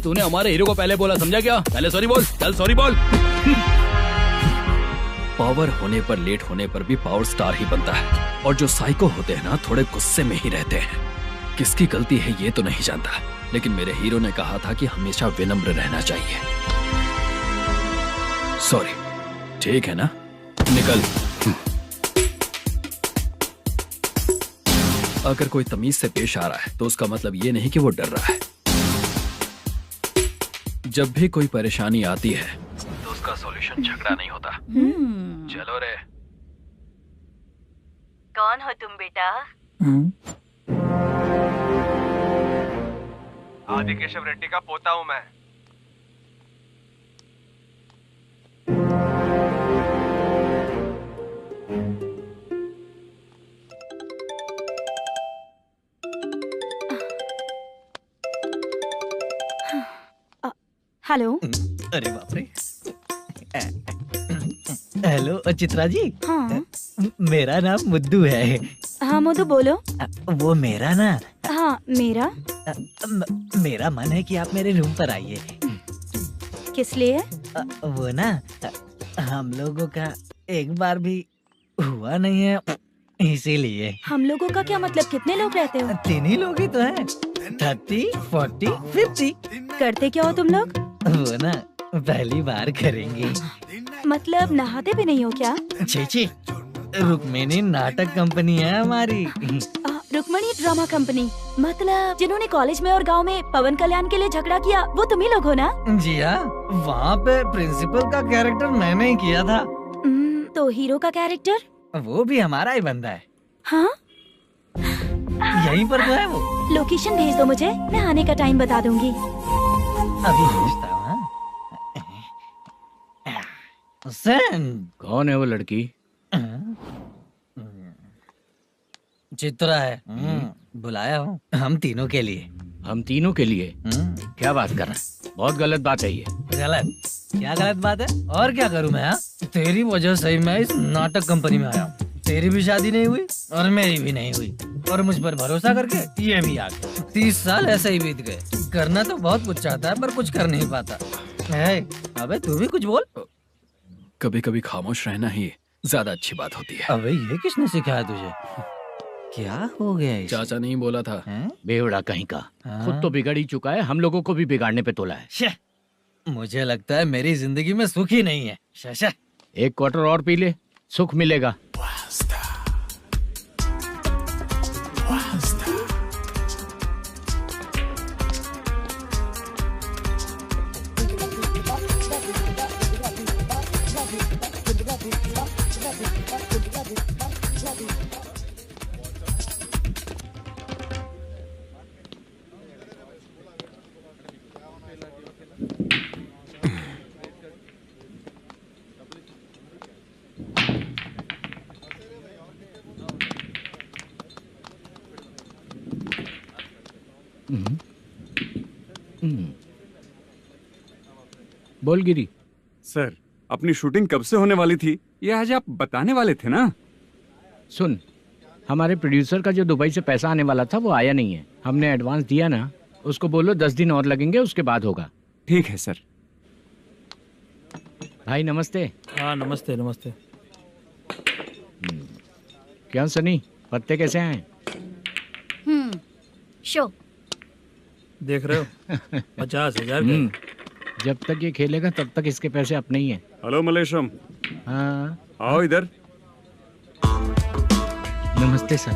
तूने हमारे हीरो को पहले बोला, समझा क्या? पहले सॉरी बोल, चल सॉरी बोल। पावर होने पर, लेट होने पर भी पावर स्टार ही बनता है। और जो साइको होते हैं ना, थोड़े गुस्से में ही रहते हैं। किसकी गलती है ये तो नहीं जानता, लेकिन मेरे हीरो ने कहा था कि हमेशा विनम्र रहना चाहिए। सॉरी, ठीक है ना? निकल। अगर कोई तमीज से पेश आ रहा है तो उसका मतलब ये नहीं कि वो डर रहा है। जब भी कोई परेशानी आती है तो उसका सॉल्यूशन झगड़ा नहीं होता। चलो रे। कौन हो तुम बेटा? आदि केशव रेड्डी का पोता हूँ मैं। हेलो। अरे बाप रे। हेलो चित्रा जी। हाँ। मेरा नाम मुद्दू है। हाँ मुद्दू बोलो। वो मेरा ना। हाँ मेरा। मेरा मन है कि आप मेरे रूम पर आइए। किस लिए? वो ना, हम लोगों का एक बार भी हुआ नहीं है, इसीलिए। हम लोगों का क्या मतलब? कितने लोग रहते हो? 3 ही लोग ही तो हैं। 30, 40, 50। करते क्या हो तुम लोग? वो ना पहली बार करेंगे। मतलब नहाते भी नहीं हो क्या? छी छी, रुक्मिणी नाटक कंपनी है हमारी। Rukmani drama company. मतलब जिन्होंने कॉलेज में और गांव में पवन कल्याण के लिए झगड़ा किया, वो तुम ही लोग हो ना? जी हाँ, वहाँ पे प्रिंसिपल का कैरेक्टर मैंने ही किया था। तो हीरो का कैरेक्टर? वो भी हमारा ही बंदा है। हाँ, यहीं पर तो है वो। लोकेशन भेज दो मुझे, मैं आने का टाइम बता दूंगी। अभी भेजता हूँ। कौन है वो लड़की? चित्रा है। बुलाया हूँ हम तीनों के लिए। हम तीनों के लिए? क्या बात कर रहा है? बहुत गलत बात है ये। गलत? क्या गलत बात है? और क्या करूँ मैं? तेरी वजह से मैं इस नाटक कंपनी में आया हूँ। तेरी भी शादी नहीं हुई और मेरी भी नहीं हुई, और मुझ पर भरोसा करके ये भी आ गया। 30 साल ऐसे ही बीत गए। करना तो बहुत कुछ चाहता है, पर कुछ कर नहीं पाता। अबे तू भी कुछ बोल। कभी कभी खामोश रहना ही ज्यादा अच्छी बात होती है। अबे ये किसने सिखाया तुझे? क्या हो गया इसे? चाचा नहीं बोला था। बेवड़ा कहीं का। खुद तो बिगड़ ही चुका है, हम लोगों को भी बिगाड़ने पे तोला है। मुझे लगता है मेरी जिंदगी में सुख ही नहीं है। शशा, एक क्वार्टर और पी ले, सुख मिलेगा। बोल गिरी। सर, अपनी शूटिंग कब से होने वाली थी, ये आज आप बताने वाले थे ना? सुन, हमारे प्रोड्यूसर का जो दुबई से पैसा आने वाला था वो आया नहीं है। हमने एडवांस दिया ना, उसको बोलो 10 दिन और लगेंगे, उसके बाद होगा। ठीक है सर। भाई नमस्ते। हाँ नमस्ते नमस्ते। क्या सनी, पत्ते कैसे आए? शो देख रहे हो 50,000 का। जब तक ये खेलेगा तब तक इसके पैसे अपने ही हैं। हेलो मलेशम। हाँ आओ इधर। नमस्ते सर।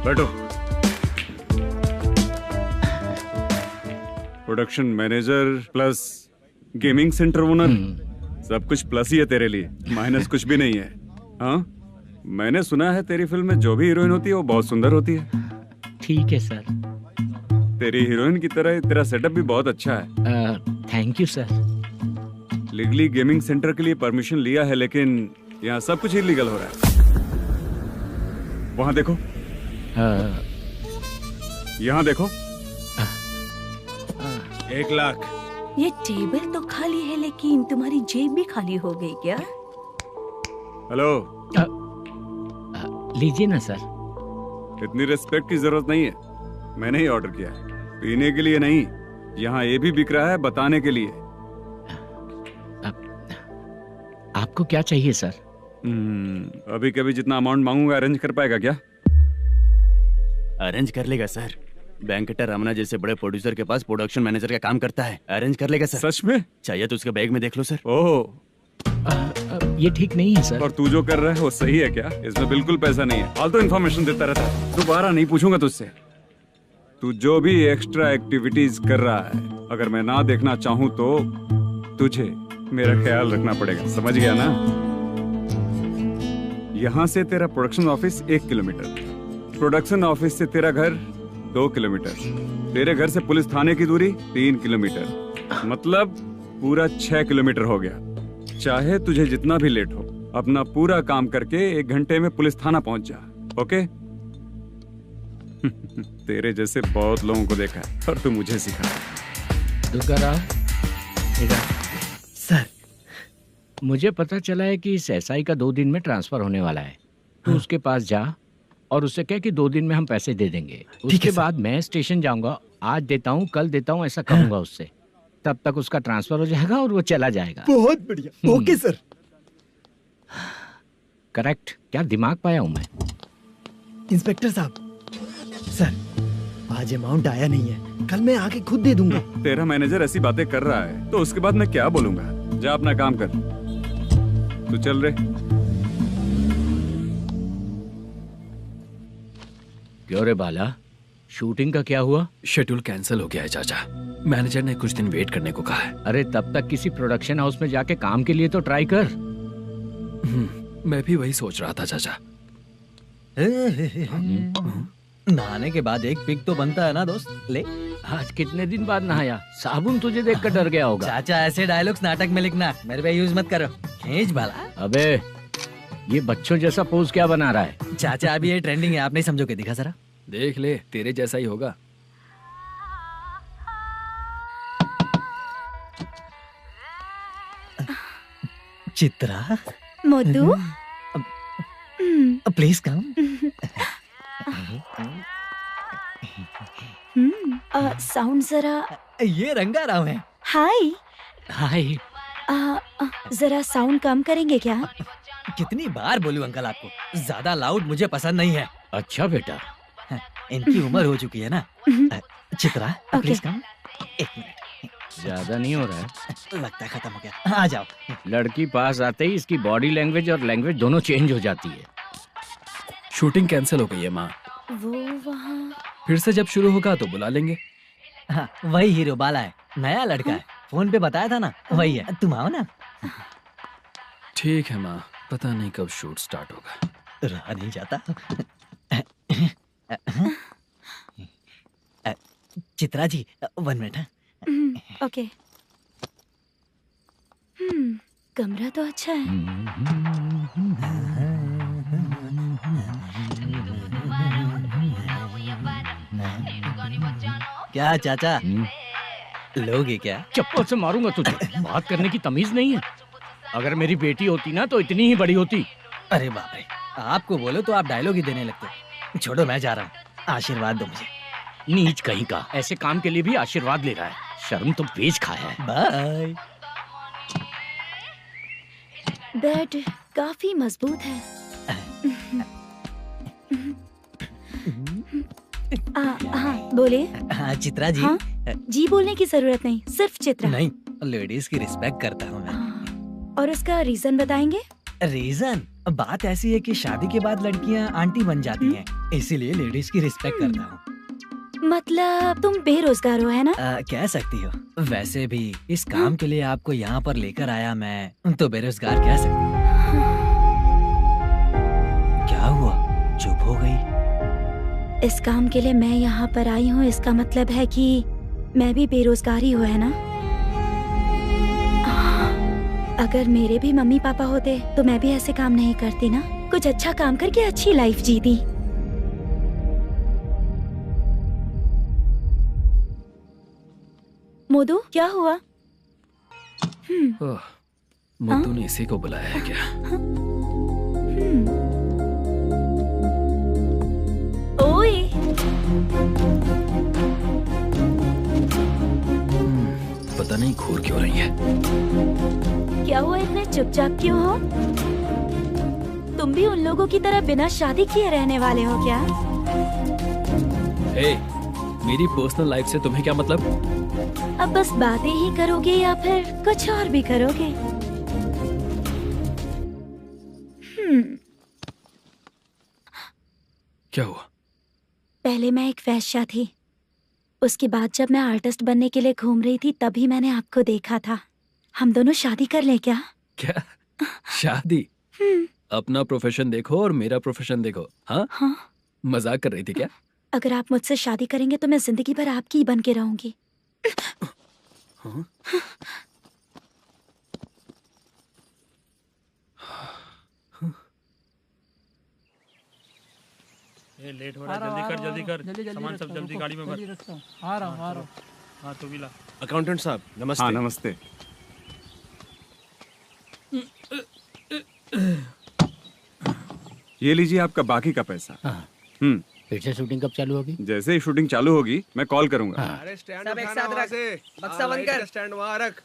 बैठो। Production manager plus gaming centre owner, सब कुछ प्लस ही है तेरे लिए, माइनस कुछ भी नहीं है। हाँ, मैंने सुना है तेरी फिल्म में जो भी हीरोइन होती है वो बहुत सुंदर होती है। ठीक है सर। तेरी हीरोइन की तरह तेरा सेटअप भी बहुत अच्छा है। Thank you sir. Legally gaming centre के लिए परमिशन लिया है, लेकिन यहाँ सब कुछ इलीगल हो रहा है। वहाँ देखो, यहाँ देखो। 1 लाख। ये टेबल तो खाली है, लेकिन तुम्हारी जेब भी खाली हो गई क्या? हेलो। लीजिए ना सर। इतनी रिस्पेक्ट की जरूरत नहीं है, मैंने ही ऑर्डर किया है। पीने के लिए नहीं, यहाँ ये भी बिक रहा है बताने के लिए। आपको क्या चाहिए सर? अभी कभी जितना अमाउंट मांगूंगा अरेंज कर पाएगा क्या? अरेंज कर लेगा सर। वेंकटर रमना जैसे बड़े प्रोड्यूसर के पास प्रोडक्शन मैनेजर का काम करता है, अरेंज कर लेगा सर। सच में? चाहिए तो उसके बैग में देख लो सर। ओह, ये ठीक नहीं है सर। और तू जो कर रहा है वो सही है क्या? इसमें बिल्कुल पैसा नहीं है, फालतू इन्फॉर्मेशन देता रहता है। दोबारा नहीं पूछूंगा तुझसे। तू जो भी एक्स्ट्रा एक्टिविटीज कर रहा है, अगर मैं ना देखना चाहूँ तो तुझे मेरा ख्याल रखना पड़ेगा, समझ गया ना? यहाँ से तेरा production office 1 kilometre, production office से तेरा घर 2 किलोमीटर, तेरे घर से पुलिस थाने की दूरी 3 किलोमीटर, मतलब पूरा 6 किलोमीटर हो गया। चाहे तुझे जितना भी लेट हो, अपना पूरा काम करके 1 घंटे में पुलिस थाना पहुंच जा, ओके? तेरे जैसे बहुत लोगों को देखा है और तू मुझे सिखा। सर, मुझे पता चला है कि इस एसआई का 2 दिन में ट्रांसफर होने वाला है। तो उसके पास जा और उससे कह कि 2 दिन में हम पैसे दे देंगे। उसके बाद मैं स्टेशन जाऊंगा, आज देता हूँ कल देता हूँ ऐसा कहूंगा उससे। तब तक उसका ट्रांसफर हो जाएगा और वो चला जाएगा। बहुत बढ़िया। Okay sir. करेक्ट। क्या दिमाग पाया हूँ मैं। इंस्पेक्टर साहब, सर आज अमाउंट आया नहीं है, कल मैं आके खुद दे दूंगा। तेरा मैनेजर ऐसी बातें कर रहा है तो उसके बाद मैं क्या बोलूंगा? जा अपना काम कर। तू चल रे। क्यों रे बाला, शूटिंग का क्या हुआ? शेड्यूल कैंसिल हो गया है चाचा। मैनेजर ने कुछ दिन वेट करने को कहा है। अरे तब तक किसी प्रोडक्शन हाउस में जाके काम के लिए तो ट्राई कर। मैं भी वही सोच रहा था चाचा। नहाने के बाद एक पिक तो बनता है ना दोस्त। ले, आज कितने दिन बाद नहाया? साबुन तुझे देखकर डर गया होगा। चाचा ऐसे डायलॉग्स नाटक में लिखना, मेरे पे यूज मत करो। खींच बाला। अबे ये बच्चों जैसा पोज क्या बना रहा है? चाचा अभी ये ट्रेंडिंग है, आप नहीं समझोगे। दिखा जरा। देख ले, तेरे जैसा ही होगा। Chitra. Modu. Please come. Sound जरा। ये रंगा राव है। हाय। हाय। जरा साउंड कम करेंगे क्या? कितनी बार बोलूं अंकल आपको, ज्यादा लाउड मुझे पसंद नहीं है। अच्छा बेटा, इनकी उम्र हो चुकी है ना। Chitra please come. एक मिनट, ज्यादा नहीं हो रहा है? लगता है खत्म हो गया। आ जाओ। लड़की पास आते ही इसकी बॉडी लैंग्वेज और लैंग्वेज दोनों चेंज हो जाती है। शूटिंग कैंसिल हो गई है माँ। वो वहाँ। फिर से जब शुरू होगा तो बुला लेंगे। हाँ, वही हीरो बाला है, नया लड़का है। फोन पे बताया था ना, वही है। तुम आओ ना। ठीक है माँ, पता नहीं कब शूट स्टार्ट होगा। रहा नहीं जाता। चित्रा जी 1 मिनट। ओके। कमरा तो अच्छा है। क्या चाचा, लोगे क्या? चप्पल से मारूंगा तुझे। बात करने की तमीज नहीं है। अगर मेरी बेटी होती ना तो इतनी ही बड़ी होती। अरे बाप रे, आपको बोलो तो आप डायलॉग ही देने लगते। छोड़ो, मैं जा रहा हूँ। आशीर्वाद दो मुझे। नीच कहीं का, ऐसे काम के लिए भी आशीर्वाद ले रहा है। शर्म तो बेच खाया है। बाय। बेड काफी मजबूत है। हाँ बोलिए। हाँ चित्रा जी। हाँ? जी बोलने की जरूरत नहीं, सिर्फ चित्रा। नहीं, लेडीज की रिस्पेक्ट करता हूँ मैं। और उसका रीजन बताएंगे? रीजन बात ऐसी है कि शादी के बाद लड़कियाँ आंटी बन जाती हैं, इसीलिए लेडीज की रिस्पेक्ट करता हूँ। मतलब तुम बेरोजगार हो, है ना? कह सकती हो। वैसे भी इस काम के लिए आपको यहाँ पर लेकर आया मैं, तो बेरोजगार कह सकती हूँ। क्या हुआ, चुप हो गई? इस काम के लिए मैं यहाँ पर आई हूँ, इसका मतलब है कि मैं भी बेरोजगार ही हूँ, है ना? अगर मेरे भी मम्मी पापा होते तो मैं भी ऐसे काम नहीं करती ना। कुछ अच्छा काम करके अच्छी लाइफ जीती। मोदू क्या हुआ? मोदू ने इसी को बुलाया है क्या? ओए। पता नहीं घूर क्यों रही है। क्या हुआ, इतने चुपचाप क्यों हो? तुम भी उन लोगों की तरह बिना शादी किए रहने वाले हो क्या? हे, मेरी पर्सनल लाइफ से तुम्हें क्या मतलब? अब बस बातें ही करोगे या फिर कुछ और भी करोगे? क्या हुआ? पहले मैं एक वेश्या थी, उसके बाद जब मैं आर्टिस्ट बनने के लिए घूम रही थी तभी मैंने आपको देखा था। हम दोनों शादी कर लें क्या? क्या शादी? अपना प्रोफेशन देखो और मेरा प्रोफेशन देखो। हाँ? मजाक कर रही थी क्या? अगर आप मुझसे शादी करेंगे तो मैं जिंदगी भर आपकी ही बन के रहूंगी। ये लेट हो रहा है, जल्दी कर। सामान सब जल्दी गाड़ी में भर। आ रहा हूँ। हाँ तू भी ला। अकाउंटेंट साहब नमस्ते। हाँ नमस्ते। ये लीजिए आपका बाकी का पैसा। फिर से शूटिंग कब चालू होगी? जैसे ही शूटिंग चालू होगी मैं कॉल करूंगा। अरे स्टैंड सब एक साथ रख। बक्सा बंद कर। स्टैंड वहाँ रख।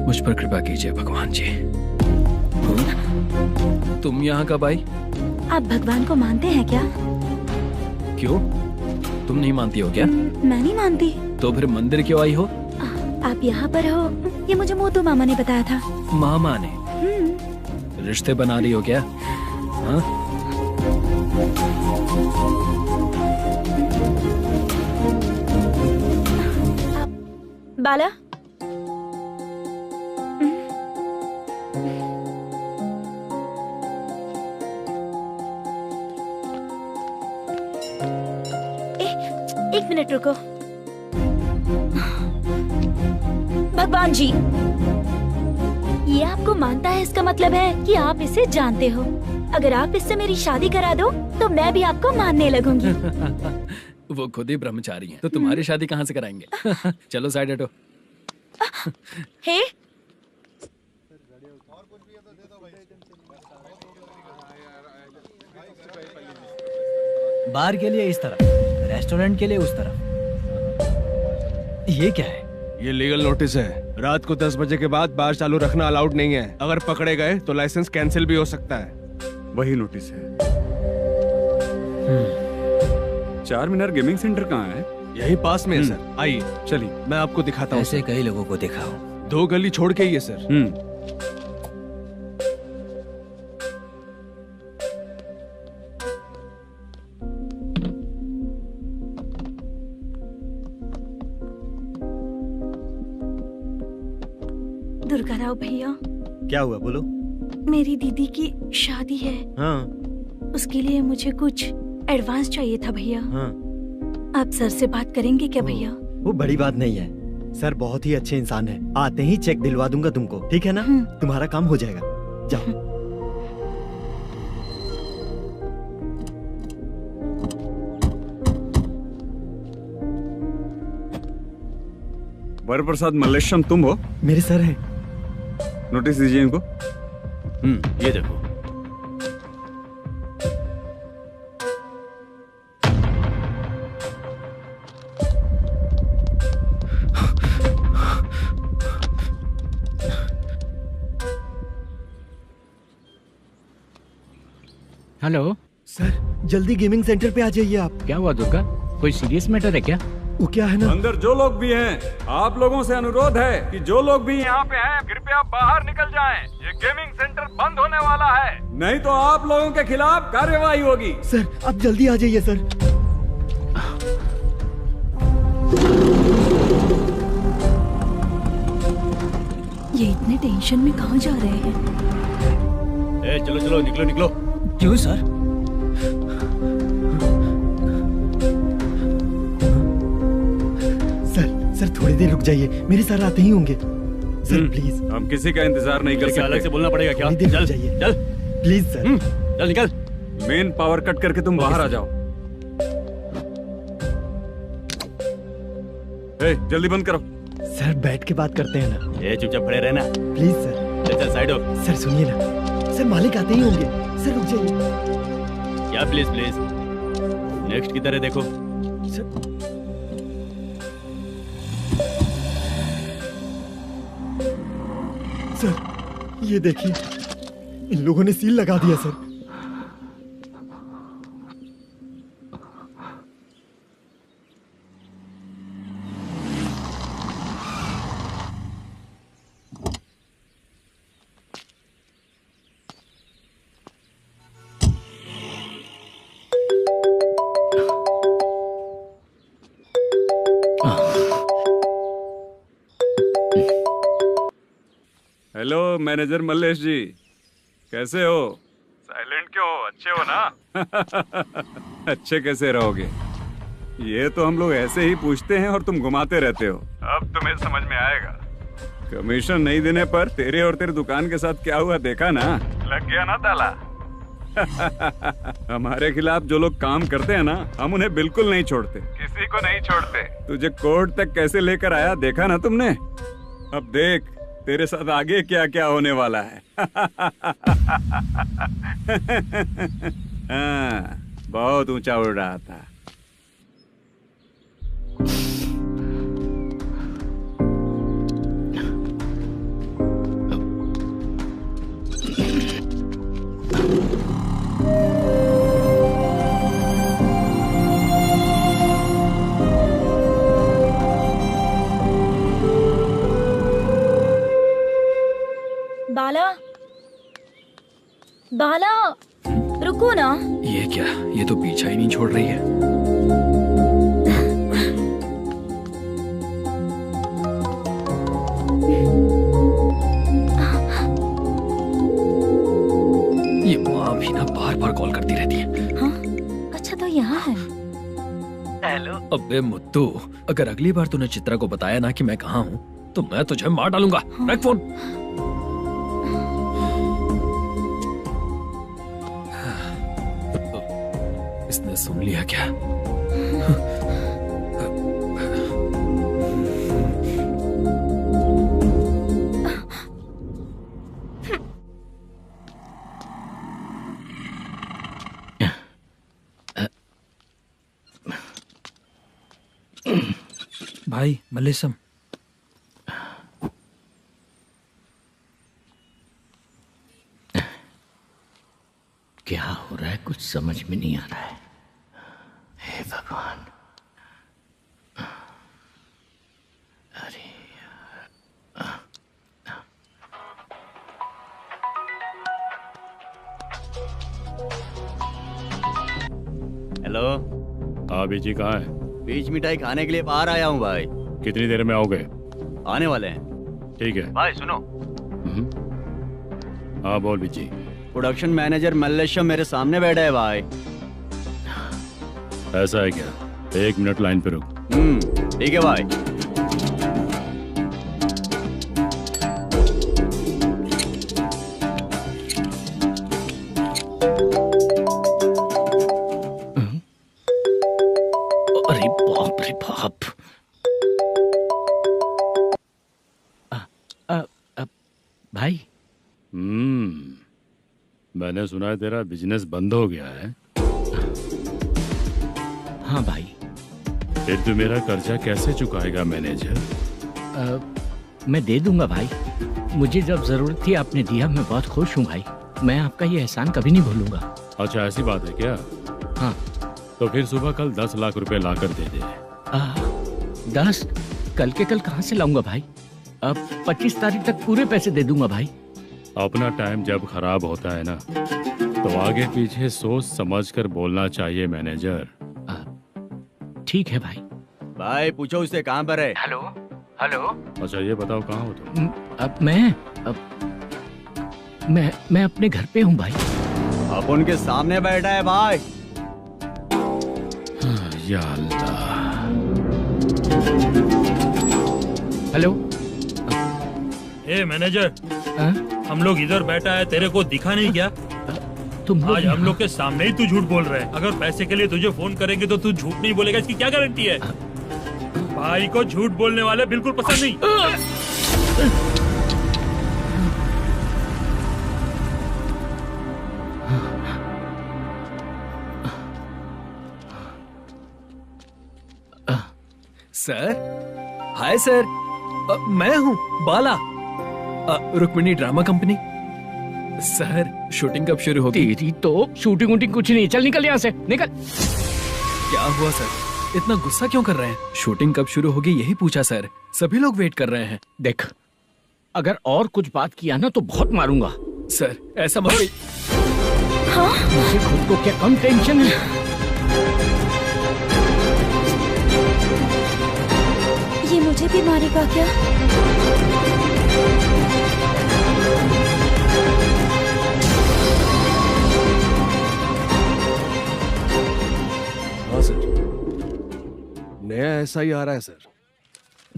मुझ पर कृपा कीजिए भगवान जी। तुम यहाँ कब आई? आप भगवान को मानते हैं क्या? क्यों? तुम नहीं मानती हो क्या? मैं नहीं मानती। तो फिर मंदिर क्यों आई हो? आप यहाँ पर हो ये मुझे मोटू मामा ने बताया था। मामा ने? रिश्ते बना रही हो क्या? हाँ? बाला, एक मिनट रुको। भगवान जी, ये आपको मानता है, इसका मतलब है कि आप इसे जानते हो। अगर आप इससे मेरी शादी करा दो तो मैं भी आपको मानने लगूंगी। वो खुद ही ब्रह्मचारी हैं, तो तुम्हारी शादी कहाँ से कराएंगे? चलो साइड हटो। हे, बार के लिए इस तरफ, रेस्टोरेंट के लिए उस तरफ। ये क्या है? ये लीगल नोटिस है। रात को 10 बजे के बाद बार चालू रखना अलाउड नहीं है। अगर पकड़े गए तो लाइसेंस कैंसिल भी हो सकता है। वही नोटिस है। चार मीनार गेमिंग सेंटर कहाँ है? यही पास में है सर। आइए चलिए मैं आपको दिखाता हूँ। ऐसे कई लोगों को देखा हूँ। 2 गली छोड़ के ही है सर। दुर्गा राव भैया, क्या हुआ बोलो। मेरी दीदी की शादी है। हाँ। उसके लिए मुझे कुछ एडवांस चाहिए था भैया। हाँ। आप सर से बात करेंगे क्या भैया? वो बड़ी बात नहीं है, सर बहुत ही अच्छे इंसान है। आते ही चेक दिलवा दूंगा तुमको, ठीक है ना? तुम्हारा काम हो जाएगा। जाओ। वरप्रसाद मल्लेश्वरम तुम हो? मेरे सर हैं। नोटिस दीजिए इनको। ये देखो। हेलो सर, जल्दी गेमिंग सेंटर पे आ जाइए आप। क्या हुआ दुर्गा? कोई सीरियस मैटर है क्या? वो क्या है ना, अंदर जो लोग भी हैं, आप लोगों से अनुरोध है कि जो लोग भी यहाँ पे हैं, कृपया बाहर निकल जाएं। ये गेमिंग सेंटर बंद होने वाला है, नहीं तो आप लोगों के खिलाफ कार्यवाही होगी। सर आप जल्दी आ जाइए सर। ये इतने टेंशन में कहाँ जा रहे हैं? चलो चलो निकलो निकलो। क्यों सर? सर थोड़ी देर रुक जाइए, मेरे सर आते ही होंगे। Sir please. हम किसी का इंतजार नहीं कर सकते। अलग से बोलना पड़ेगा क्या? चल जाइए, चल प्लीज सर। चल निकल। मेन पावर कट करके तुम बाहर आ जाओ। जल्दी बंद करो। सर बैठ के बात करते हैं ना। चुपचाप खड़े रहना प्लीज सर। चल साइड हो। सर सुनिए ना, सर मालिक आते ही होंगे। सर रुक जाइए। क्या प्लीज प्लीज? नेक्स्ट की तरह देखो। सर ये देखिए, इन लोगों ने सील लगा दिया सर। हेलो मैनेजर मल्लेश जी, कैसे हो? साइलेंट क्यों हो? अच्छे हो ना? अच्छे कैसे रहोगे? ये तो हम लोग ऐसे ही पूछते हैं और तुम घुमाते रहते हो। अब तुम्हें समझ में आएगा। कमीशन नहीं देने पर तेरे और तेरी दुकान के साथ क्या हुआ देखा ना? लग गया ना ताला। हमारे खिलाफ जो लोग काम करते हैं ना, हम उन्हें बिल्कुल नहीं छोड़ते, किसी को नहीं छोड़ते। तुझे कोर्ट तक कैसे लेकर आया देखा ना तुमने? अब देख तेरे साथ आगे क्या क्या होने वाला है। हाँ, बहुत ऊंचा उड़ रहा था। बाला रुको ना। ये क्या, ये तो पीछा ही नहीं छोड़ रही है। ये माँ भी ना बार बार कॉल करती रहती है। हाँ? अच्छा तो यहाँ है। हेलो। अबे मुत्तू, अगर अगली बार तूने चित्रा को बताया ना कि मैं कहाँ हूँ तो मैं तुझे मार डालूंगा। रख फोन। इसने सुन लिया क्या? भाई मल्लेशम, क्या हो रहा है, कुछ समझ में नहीं आ रहा है। हे भगवान। अरे हेलो। हाँ बीजी कहाँ है? बीच मिठाई खाने के लिए बाहर आया हूँ भाई। कितनी देर में आओगे? आने वाले हैं। ठीक है भाई सुनो। हाँ बोल बीजी। प्रोडक्शन मैनेजर मल्लेशम मेरे सामने बैठा है भाई। ऐसा है क्या? 1 मिनट लाइन पे रुक। ठीक है भाई। अरे बाप रे बाप। भाई। मैंने सुना है तेरा बिजनेस बंद हो गया है। हाँ भाई। फिर तू मेरा कर्जा कैसे चुकाएगा मैनेजर? मैं दे दूंगा भाई। मुझे जब जरूरत थी आपने दिया, मैं बहुत खुश हूँ भाई। मैं आपका ये एहसान कभी नहीं भूलूंगा। अच्छा ऐसी बात है क्या? हाँ। तो फिर सुबह कल 10 लाख रुपए लाकर दे दे। 10? कल के कल कहाँ से लाऊंगा भाई? अब 25 तारीख तक पूरे पैसे दे दूंगा भाई। अपना टाइम जब खराब होता है ना तो आगे पीछे सोच समझ कर बोलना चाहिए मैनेजर। ठीक है भाई। भाई पूछो उससे कहाँ पर है। Hello hello. अच्छा ये बताओ कहाँ हो तुम? अब मैं अपने घर पे हूँ भाई। अब उनके सामने बैठा है भाई। या अल्लाह। हेलो। ए मैनेजर, हम लोग इधर बैठा है, तेरे को दिखा नहीं क्या? तुम आज हम लोग के सामने ही तू झूठ बोल रहा है। अगर पैसे के लिए तुझे फोन करेंगे तो तू झूठ नहीं बोलेगा, इसकी क्या गारंटी है? भाई को झूठ बोलने वाले बिल्कुल पसंद नहीं। सर। Hi sir. मैं हूँ Bala, Rukmini drama company. Sir shooting कब शुरू होगी? तेरी तो शूटिंग वूटिंग कुछ नहीं। चल निकल यहाँ से, निकल। क्या हुआ सर, इतना गुस्सा क्यों कर रहे हैं? शूटिंग कब शुरू होगी यही पूछा सर, सभी लोग वेट कर रहे हैं। देख, अगर और कुछ बात किया ना तो बहुत मारूंगा। सर ऐसा मत। हाँ? मुझे खुद को क्या कम टेंशन है? ये मुझे भी मारेगा क्या? हाँ सर, नया ऐसा ही आ रहा है सर।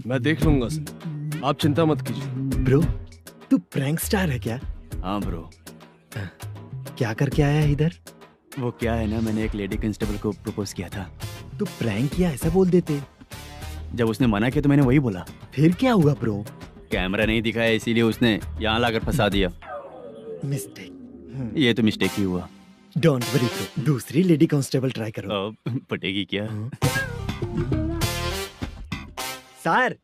मैं देख लूंगा सर, आप चिंता मत कीजिए। ब्रो, तू प्रैंक स्टार है क्या? हाँ ब्रो। क्या करके आया है इधर? वो क्या है ना, मैंने एक लेडी कांस्टेबल को प्रपोज किया था। तू प्रैंक किया ऐसा बोल देते। जब उसने मना किया तो मैंने वही बोला। फिर क्या हुआ ब्रो? कैमरा नहीं दिखाया इसीलिए उसने यहाँ लाकर फंसा दिया। मिस्टेक। ये तो मिस्टेक ही हुआ। डोंट वरी ब्रो, दूसरी लेडी कांस्टेबल ट्राई करो। पटेगी क्या? सर,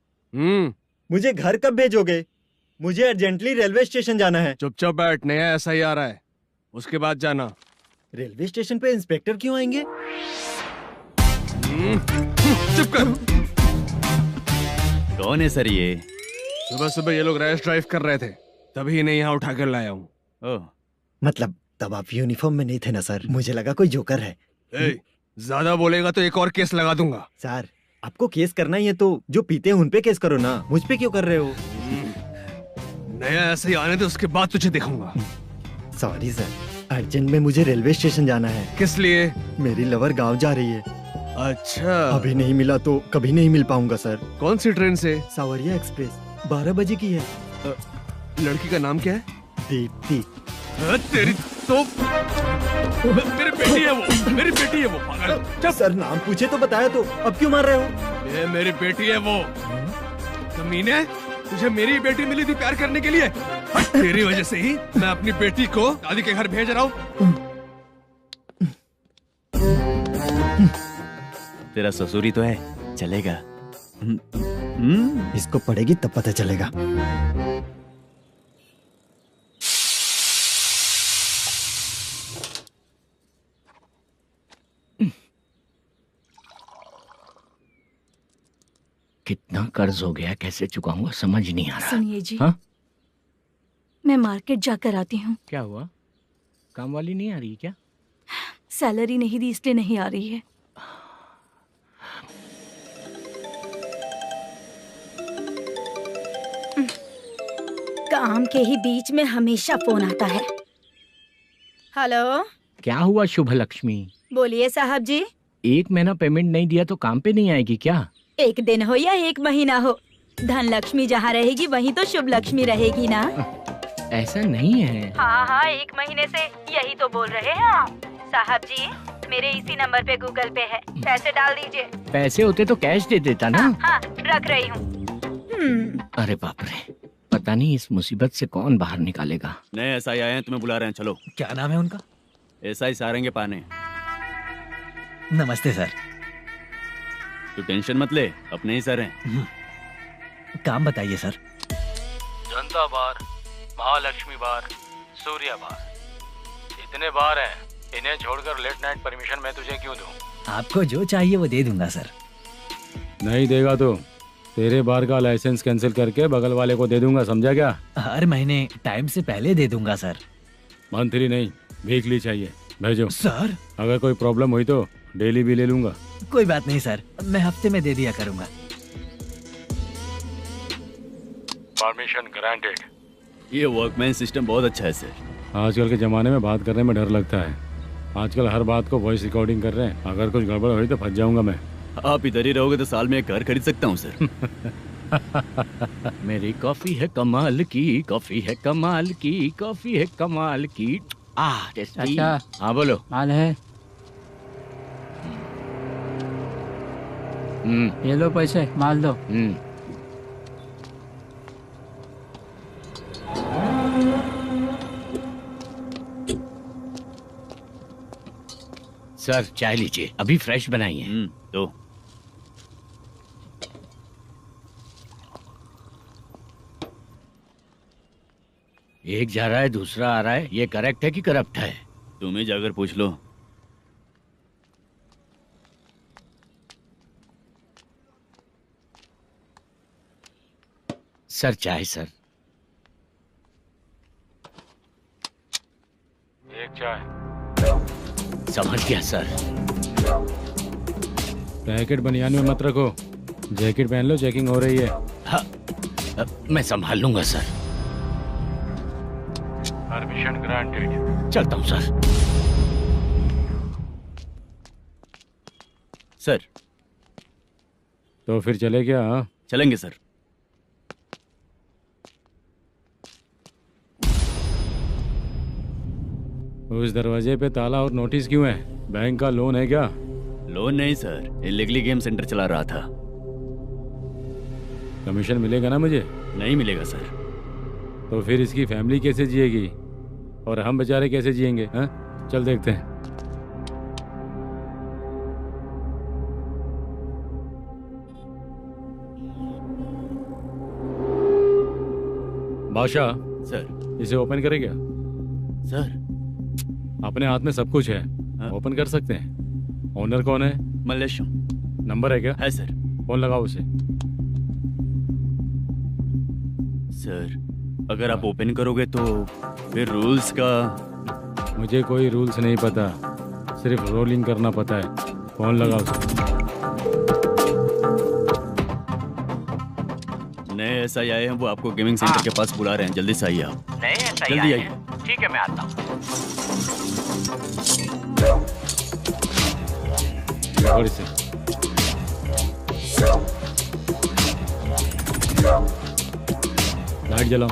मुझे घर कब भेजोगे? मुझे अर्जेंटली रेलवे स्टेशन जाना है। चुपचाप बैठ, नया ऐसा ही आ रहा है, उसके बाद जाना। रेलवे स्टेशन पे इंस्पेक्टर क्यों आएंगे? चुप कर। कौन है सर ये? सुबह सुबह ये लोग रैश ड्राइव कर रहे थे, तभी इन्हें यहाँ उठा कर लाया हूँ। मतलब तब आप यूनिफॉर्म में नहीं थे ना सर, मुझे लगा कोई जोकर है। ज्यादा बोलेगा तो एक और केस लगा दूंगा। सर आपको केस करना ही है तो जो पीते हैं उन पे केस करो ना, मुझ पे क्यों कर रहे हो? नया ऐसे ही आने दो, उसके बाद तुझे देखूंगा। सॉरी सर, अर्जेंट में मुझे रेलवे स्टेशन जाना है। किस लिए? मेरी लवर गांव जा रही है। अच्छा, अभी नहीं मिला तो कभी नहीं मिल पाऊंगा सर। कौन सी ट्रेन से? सावरिया एक्सप्रेस, 12 बजे की है। लड़की का नाम क्या है? दीप्ति। तेरी तो मेरी बेटी है वो, मेरी बेटी है वो, पागल। सर नाम पूछे तो बताया, तो अब क्यों मार रहे हो? ये मेरी बेटी है वो। कमीने, तुझे मेरी बेटी मिली थी प्यार करने के लिए। तेरी वजह से ही मैं अपनी बेटी को दादी के घर भेज रहा हूँ। तेरा ससुरी तो है, चलेगा। इसको पढ़ेगी तब पता चलेगा। कितना कर्ज हो गया, कैसे चुकाऊंगा समझ नहीं आ रहा। सुनिए जी, हाँ? मैं मार्केट जाकर आती हूँ। क्या हुआ? काम वाली नहीं आ रही क्या? सैलरी नहीं दी इसलिए नहीं आ रही है। काम के ही बीच में हमेशा फोन आता है। हेलो, क्या हुआ शुभ लक्ष्मी? बोलिए साहब जी। 1 महीना पेमेंट नहीं दिया तो काम पे नहीं आएगी क्या? 1 दिन हो या 1 महीना हो, धन लक्ष्मी जहाँ रहेगी वहीं तो शुभ लक्ष्मी रहेगी ना। ऐसा नहीं है। हाँ, 1 महीने से यही तो बोल रहे हैं आप। साहब जी, मेरे इसी नंबर पे गूगल पे है, पैसे डाल दीजिए। पैसे होते तो कैश दे देता ना। हाँ, रख रही हूँ। अरे बाप रे, पता नहीं इस मुसीबत से कौन बाहर निकालेगा। नए एसआई आए हैं, तुम्हें बुला रहे हैं, चलो। क्या नाम है उनका? एसआई सारंगे पाने। नमस्ते सर। तू टेंशन मत ले, अपने ही सर हैं। काम बताइए सर। जनता बार, महालक्ष्मी बार, सूर्या बार, इतने बार हैं। इन्हें छोड़कर लेट नाइट परमिशन मैं तुझे क्यों दूं? आपको जो चाहिए वो दे दूंगा सर। नहीं देगा तो तेरे बार का लाइसेंस कैंसिल करके बगल वाले को दे दूंगा, समझा क्या? हर महीने टाइम से पहले दे दूंगा सर। मंथली नहीं, वीकली चाहिए, भेजो। सर अगर कोई प्रॉब्लम हुई तो डेली भी ले लूंगा। कोई बात नहीं सर, मैं हफ्ते में दे दिया करूंगा। Permission granted. ये वर्कमैन सिस्टम बहुत अच्छा है सर। आजकल के जमाने में बात करने में डर लगता है। आजकल हर बात को वॉइस रिकॉर्डिंग कर रहे हैं। अगर कुछ गड़बड़ हुई तो फंस जाऊंगा मैं। आप इधर ही रहोगे तो साल में एक घर खरीद सकता हूँ सर। मेरी कॉफी है कमाल की, कॉफी है कमाल की, कॉफी है कमाल की। टेस्टी। अच्छा। हाँ बोलो। माल है? ये लो पैसे, माल दो। सर चाय लीजिए, अभी फ्रेश बनाई है। तो एक जा रहा है दूसरा आ रहा है, ये करेक्ट है कि करप्ट है? तुम ही जाकर पूछ लो। सर चाय सर। एक चाय। समझ गया सर। पैकेट बनियान में मत रखो, जैकेट पहन लो, चेकिंग हो रही है। हाँ, मैं संभाल लूंगा सर। Permission granted. चलता हूँ सर। सर तो फिर चले क्या? हाँ? चलेंगे सर। उस दरवाजे पे ताला और नोटिस क्यों है? बैंक का लोन है क्या? लोन नहीं सर, इलीगली गेम सेंटर चला रहा था। कमीशन मिलेगा ना मुझे? नहीं मिलेगा सर। तो फिर इसकी फैमिली कैसे जिएगी और हम बेचारे कैसे जिएंगे? हाँ? चल देखते हैं। बादशाह सर। इसे ओपन करे क्या? सर अपने हाथ में सब कुछ है, ओपन कर सकते हैं। ओनर कौन है? मल्लेशम। नंबर है क्या? है सर। फोन लगाओ उसे। सर अगर आप ओपन करोगे तो फिर रूल्स का मुझे कोई रूल्स नहीं पता, सिर्फ रोलिंग करना पता है। फोन लगाओ उसे। नए एसआई आए हैं, वो आपको गेमिंग सेंटर के पास बुला रहे हैं, जल्दी से आइए आप। नए एसआई जल्दी आए आइए। हैं? ठीक है, मैं आता हूँ। और इसे लाइट जलाओ।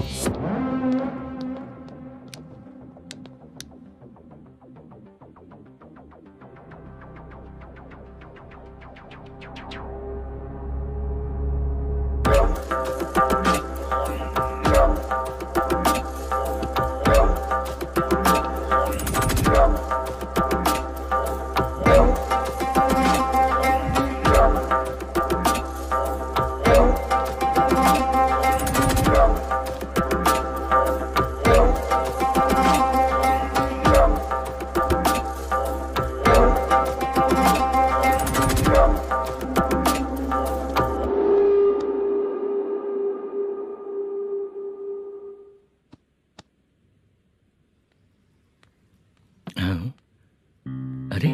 अरे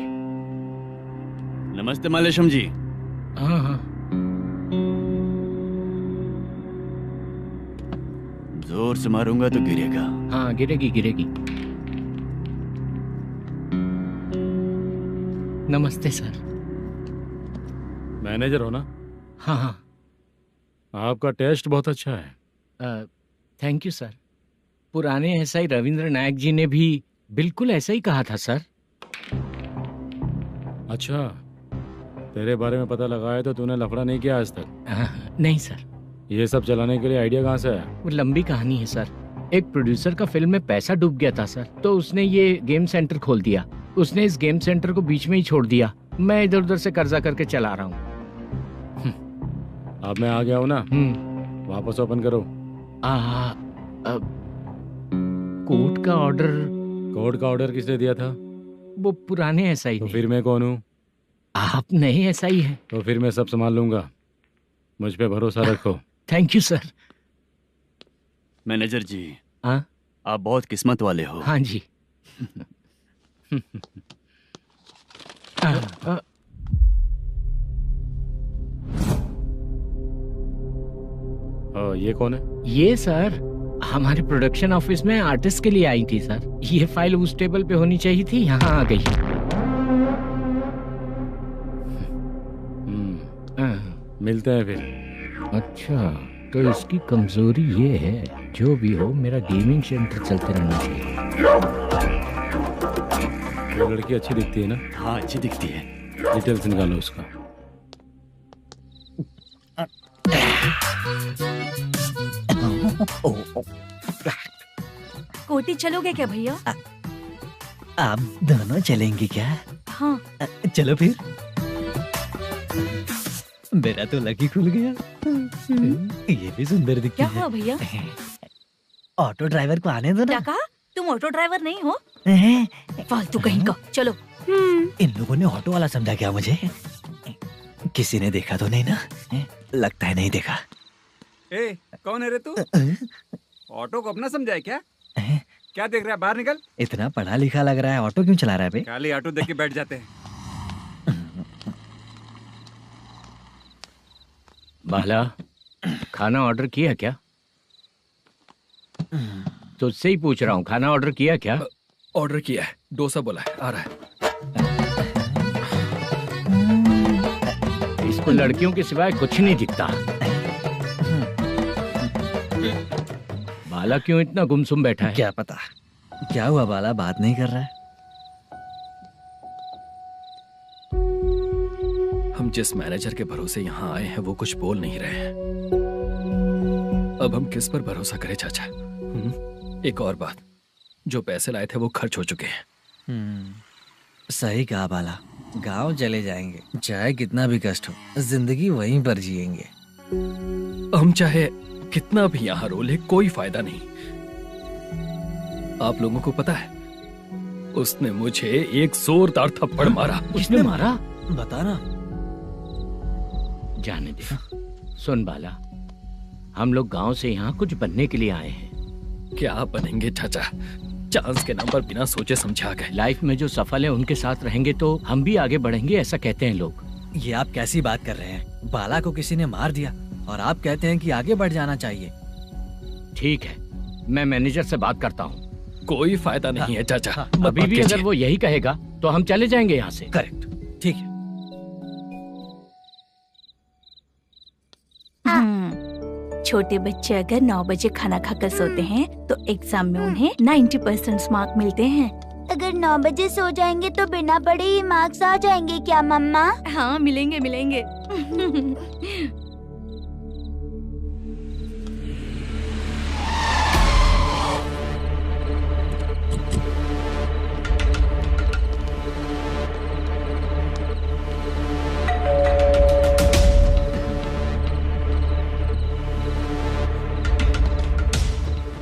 नमस्ते मालेशम जी। हाँ हाँ, जोर से मारूंगा तो गिरेगा। हाँ गिरेगी गिरेगी। नमस्ते सर। मैनेजर हो ना? हाँ हाँ। आपका टेस्ट बहुत अच्छा है। Thank you sir. पुराने एसआई रविंद्र नायक जी ने भी बिल्कुल ऐसा ही कहा था सर। अच्छा, तेरे बारे में पता लगा है तो तूने लफड़ा नहीं किया आज तक? नहीं सर। ये सब चलाने के लिए आइडिया कहाँ से है? वो लंबी कहानी है सर। एक प्रोड्यूसर का फिल्म में पैसा डूब गया था सर, तो उसने ये गेम सेंटर खोल दिया। उसने इस गेम सेंटर को बीच में ही छोड़ दिया। मैं इधर उधर से कर्जा करके चला रहा हूँ। अब मैं आ गया हूँ ना, वापस ओपन करो। कोर्ट का ऑर्डर। कोर्ट का ऑर्डर किसने दिया था? वो पुराने एसआई तो फिर मैं कौन हूँ? आप नए एसआई हैं। तो फिर मैं सब संभाल लूंगा, मुझ पे भरोसा रखो। Thank you sir. मैनेजर जी, हाँ आप बहुत किस्मत वाले हो। हाँ जी। ये कौन है? ये सर हमारे प्रोडक्शन ऑफिस में आर्टिस्ट के लिए आई थी सर। ये फाइल उस टेबल पे होनी चाहिए थी, यहाँ आ गई। मिलते हैं फिर। अच्छा, तो इसकी कमजोरी ये है, जो भी हो मेरा गेमिंग सेंटर चलते रहना चाहिए। वो लड़की अच्छी दिखती है ना? हाँ अच्छी दिखती है। डिटेल्स निकालो उसका। कोटी चलोगे क्या भैया? आप दोनों चलेंगे क्या? हाँ। चलो फिर। मेरा तो लकी खुल गया। ये भी सुंदर दिखती क्या है। हुआ भैया? ऑटो ड्राइवर को आने दो क्या ना। कहा? तुम ऑटो ड्राइवर नहीं हो? फालतू कहीं का। चलो। इन लोगों ने ऑटो वाला समझा क्या मुझे? किसी ने देखा तो नहीं ना? लगता है नहीं देखा। ए, कौन है रे तू? ऑटो को अपना समझा है क्या? क्या देख रहा है? बाहर निकल। इतना पढ़ा लिखा लग रहा है, ऑटो क्यों चला रहा है बे? खाली ऑटो देख के बैठ जाते हैं। बाला, खाना ऑर्डर किया क्या? तुझसे ही पूछ रहा हूँ, खाना ऑर्डर किया क्या? ऑर्डर किया है, डोसा बोला है, आ रहा है। इसको लड़कियों के सिवाय कुछ नहीं दिखता। बाला क्यों इतना गुमसुम बैठा है? क्या पता क्या हुआ, बाला बात नहीं कर रहा है। हम जिस मैनेजर के भरोसे यहाँ आए हैं वो कुछ बोल नहीं रहे हैं। अब हम किस पर भरोसा करें चाचा? एक और बात, जो पैसे लाए थे वो खर्च हो चुके हैं। सही कहा बाला, गांव चले जाएंगे, चाहे कितना भी कष्ट हो, जिंदगी वहीं पर जिएंगे। हम चाहे कितना भी यहाँ रोले, कोई फायदा नहीं। आप लोगों को पता है, उसने मुझे एक जोरदार थप्पड़ मारा। किसने मारा? बता ना। जाने दे। सुन बाला, हम लोग गांव से यहाँ कुछ बनने के लिए आए हैं। क्या बनेंगे चाचा? चांस के नाम पर बिना सोचे समझे आ गए। लाइफ में जो सफल है उनके साथ रहेंगे तो हम भी आगे बढ़ेंगे, ऐसा कहते हैं लोग। ये आप कैसी बात कर रहे हैं? बाला को किसी ने मार दिया और आप कहते हैं कि आगे बढ़ जाना चाहिए। ठीक है, मैं मैनेजर से बात करता हूँ। कोई फायदा नहीं है चाचा। अभी भी अगर वो यही कहेगा तो हम चले जाएंगे यहाँ से। करेक्ट, ठीक है। छोटे बच्चे अगर 9 बजे खाना खाकर सोते हैं तो एग्जाम में उन्हें 90% मार्क मिलते हैं। अगर 9 बजे सो जाएंगे तो बिना पढ़े ही मार्क्स आ जाएंगे क्या मम्मा? हाँ, मिलेंगे मिलेंगे।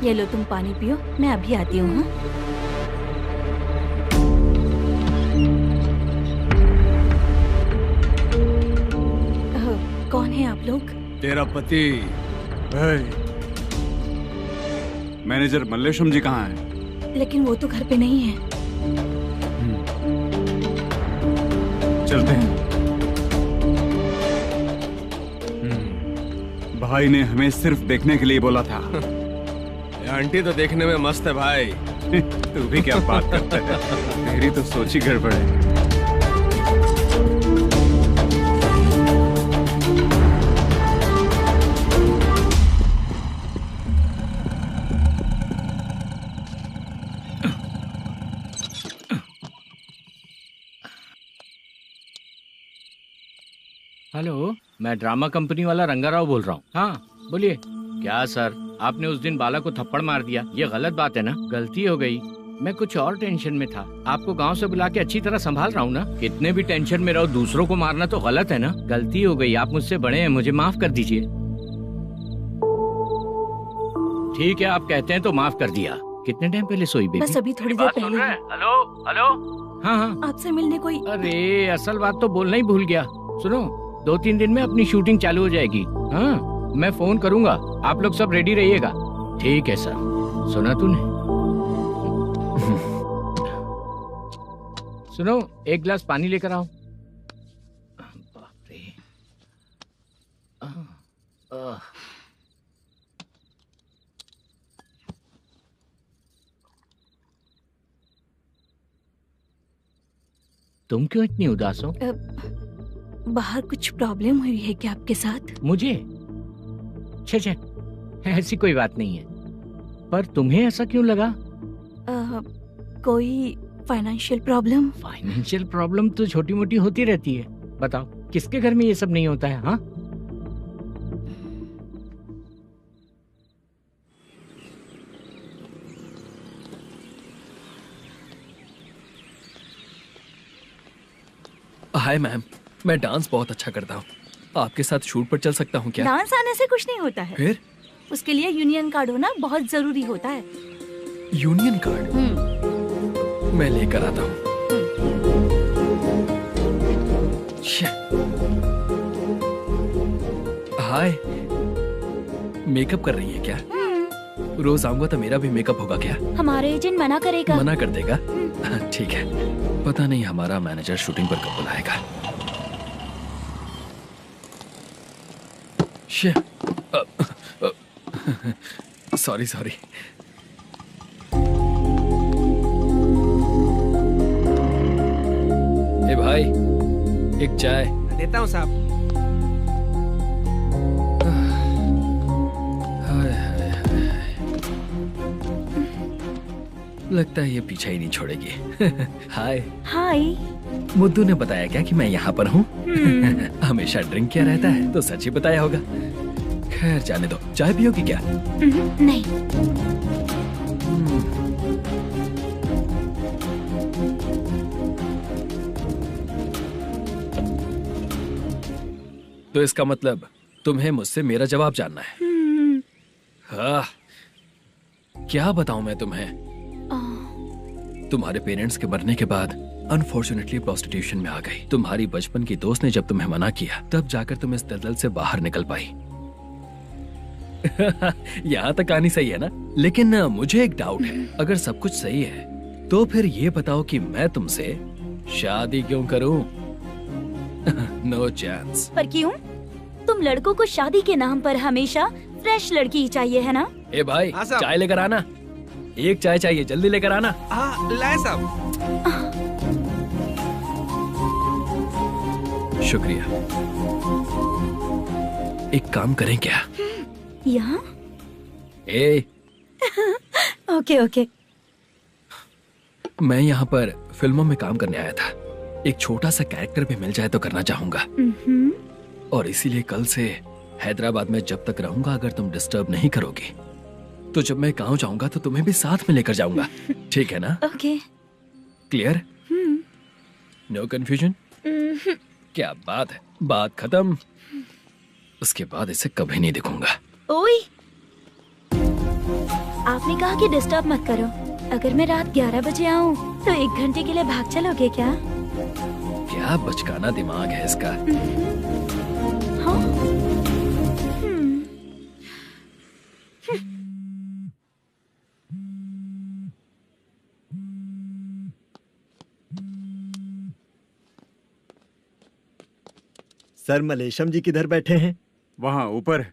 ये लो तुम पानी पियो, मैं अभी आती हूँ। हाँ? कौन है आप लोग? तेरा पति। मैनेजर मल्लेशम जी कहाँ हैं? लेकिन वो तो घर पे नहीं है। चलते हैं। भाई ने हमें सिर्फ देखने के लिए बोला था। आंटी तो देखने में मस्त है भाई। तू भी क्या बात करता है? तेरी तो सोच ही गड़बड़ है। हेलो, मैं ड्रामा कंपनी वाला रंगाराव बोल रहा हूँ। हाँ बोलिए। क्या सर, आपने उस दिन बाला को थप्पड़ मार दिया, ये गलत बात है ना? गलती हो गई, मैं कुछ और टेंशन में था। आपको गांव से बुला के अच्छी तरह संभाल रहा हूँ ना। कितने भी टेंशन में रहो, दूसरों को मारना तो गलत है ना। गलती हो गई, आप मुझसे बड़े हैं, मुझे माफ कर दीजिए। ठीक है, आप कहते हैं तो माफ कर दिया। कितने टाइम पहले सोई बेबी? बस अभी थोड़ी देर पहले। Hello hello. हाँ हाँ, आपसे मिलने कोई। अरे असल बात तो बोलना ही भूल गया। सुनो, 2-3 दिन में अपनी शूटिंग चालू हो जाएगी। हाँ, मैं फोन करूंगा, आप लोग सब रेडी रहिएगा। ठीक है सर। सुना तूने? सुनो, एक गिलास पानी लेकर आओ। बाप रे। तुम क्यों इतनी उदास हो? बाहर कुछ प्रॉब्लम हुई है क्या आपके साथ? मुझे? छे, ऐसी कोई बात नहीं है। पर तुम्हें ऐसा क्यों लगा? कोई फाइनेंशियल प्रॉब्लम? फाइनेंशियल प्रॉब्लम तो छोटी मोटी होती रहती है। बताओ, किसके घर में ये सब नहीं होता है? हाँ, हाय मैम, मैं डांस बहुत अच्छा करता हूँ। आपके साथ शूट पर चल सकता हूँ क्या? डांस आने से कुछ नहीं होता है। फिर? उसके लिए यूनियन कार्ड होना बहुत जरूरी होता है। Union card? मैं लेकर आता हूँ। हाय, मेकअप कर रही है क्या? रोज आऊंगा तो मेरा भी मेकअप होगा क्या? हमारे एजेंट मना करेगा। मना कर देगा? ठीक है, पता नहीं हमारा मैनेजर शूटिंग पर कब बुलाएगा। सॉरी। ए भाई, एक चाय। देता हूँ साहब। लगता है ये पीछा ही नहीं छोड़ेगी। हाय। हाय। मुद्दू ने बताया क्या कि मैं यहाँ पर हूँ? हमेशा ड्रिंक किया रहता है तो सच ही बताया होगा। खैर जाने दो, चाय पियोगी क्या? नहीं। तो इसका मतलब तुम्हें मुझसे मेरा जवाब जानना है? हाँ, क्या बताऊं मैं तुम्हें? तुम्हारे पेरेंट्स के मरने के बाद अनफॉर्चुनेटली प्रोस्टिट्यूशन में आ गई। तुम्हारी बचपन की दोस्त ने जब तुम्हें मना किया, तब जाकर तुम इस दलदल से बाहर निकल पाई। यहाँ तक कहानी सही है ना, लेकिन मुझे एक डाउट है। अगर सब कुछ सही है तो फिर ये बताओ कि मैं तुमसे शादी क्यों करूं? No chance. पर क्यों? तुम लड़कों को शादी के नाम पर हमेशा फ्रेश लड़की ही चाहिए, है ना? ए भाई, चाय लेकर आना। एक चाय चाहिए, जल्दी लेकर आना। लाए साहब। शुक्रिया। एक काम करें क्या? यहाँ? ए, ओके ओके। मैं यहाँ पर फिल्मों में काम करने आया था। एक छोटा सा कैरेक्टर भी मिल जाए तो करना चाहूंगा। और इसीलिए कल से हैदराबाद में जब तक रहूंगा, अगर तुम डिस्टर्ब नहीं करोगी तो जब मैं गांव जाऊंगा तो तुम्हें भी साथ में लेकर जाऊंगा। ठीक है ना? ओके। क्लियर? No confusion? क्या बात है, बात खत्म। उसके बाद इसे कभी नहीं दिखूंगा। ओए, आपने कहा कि डिस्टर्ब मत करो। अगर मैं रात 11 बजे आऊँ तो 1 घंटे के लिए भाग चलोगे क्या? क्या बचकाना दिमाग है इसका। हाँ? सर, मलेशम जी किधर बैठे हैं? वहाँ ऊपर।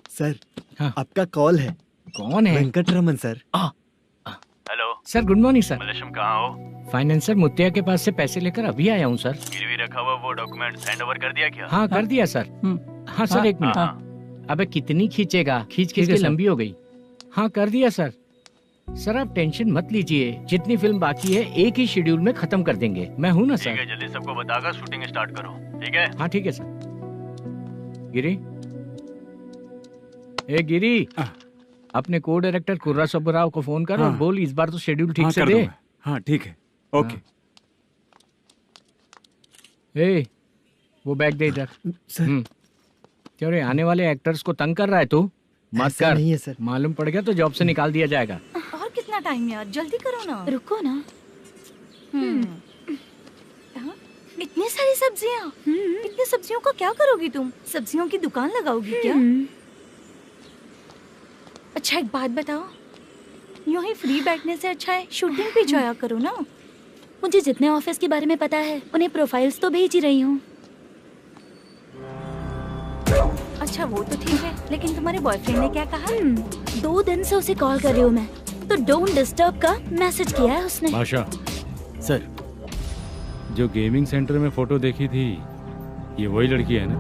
सर, आपका कॉल है। कौन है? Venkataraman sir. Hello sir, good morning sir. Malesham कहाँ हो? फाइनेंसर मुत्तिया के पास से पैसे लेकर अभी आया हूँ सर। गिरवी रखा हुआ वो डॉक्यूमेंट हैंड ओवर कर दिया क्या? हाँ, कर दिया सर। हाँ सर, एक मिनट। अबे कितनी खींचेगा, खींच खींच के लंबी हो गई। हाँ, कर दिया सर। सर आप टेंशन मत लीजिए, जितनी फिल्म बाकी है एक ही शेड्यूल में खत्म कर देंगे। मैं हूँ ना सर। ठीक है, जल्दी सबको बताकर शूटिंग स्टार्ट करो। ठीक है? हाँ ठीक है सर। गिरी, ए गिरी, अपने को डायरेक्टर कुर्रा सुब्बराव को फोन कर और बोल इस बार तो शेड्यूल ठीक से दे। हाँ ठीक है, ओके। ए, वो बैग दे इधर। क्यों रे, आने वाले एक्टर्स को तंग कर रहा है तू? मत कर। नहीं है सर। मालूम पड़ गया तो जॉब से निकाल दिया जाएगा। और कितना टाइम यार, जल्दी करो ना। रुको ना। इतनी सारी सब्जियाँ, इतनी सब्जियों को क्या करोगी तुम? सब्जियों की दुकान लगाओगी क्या? अच्छा एक बात बताओ, यूं ही फ्री बैठने से अच्छा है शूटिंग भी जाया करो ना। मुझे जितने ऑफिस के बारे में पता है उन्हें प्रोफाइल्स तो भेज ही रही हूँ। अच्छा वो तो ठीक है, लेकिन तुम्हारे बॉयफ्रेंड ने क्या कहा? 2 दिन से उसे कॉल कर रही हूँ मैं, तो डोंट डिस्टर्ब का मैसेज किया है उसने। बादशाह सर, जो गेमिंग सेंटर में फोटो देखी थी, ये वही लड़की है ना?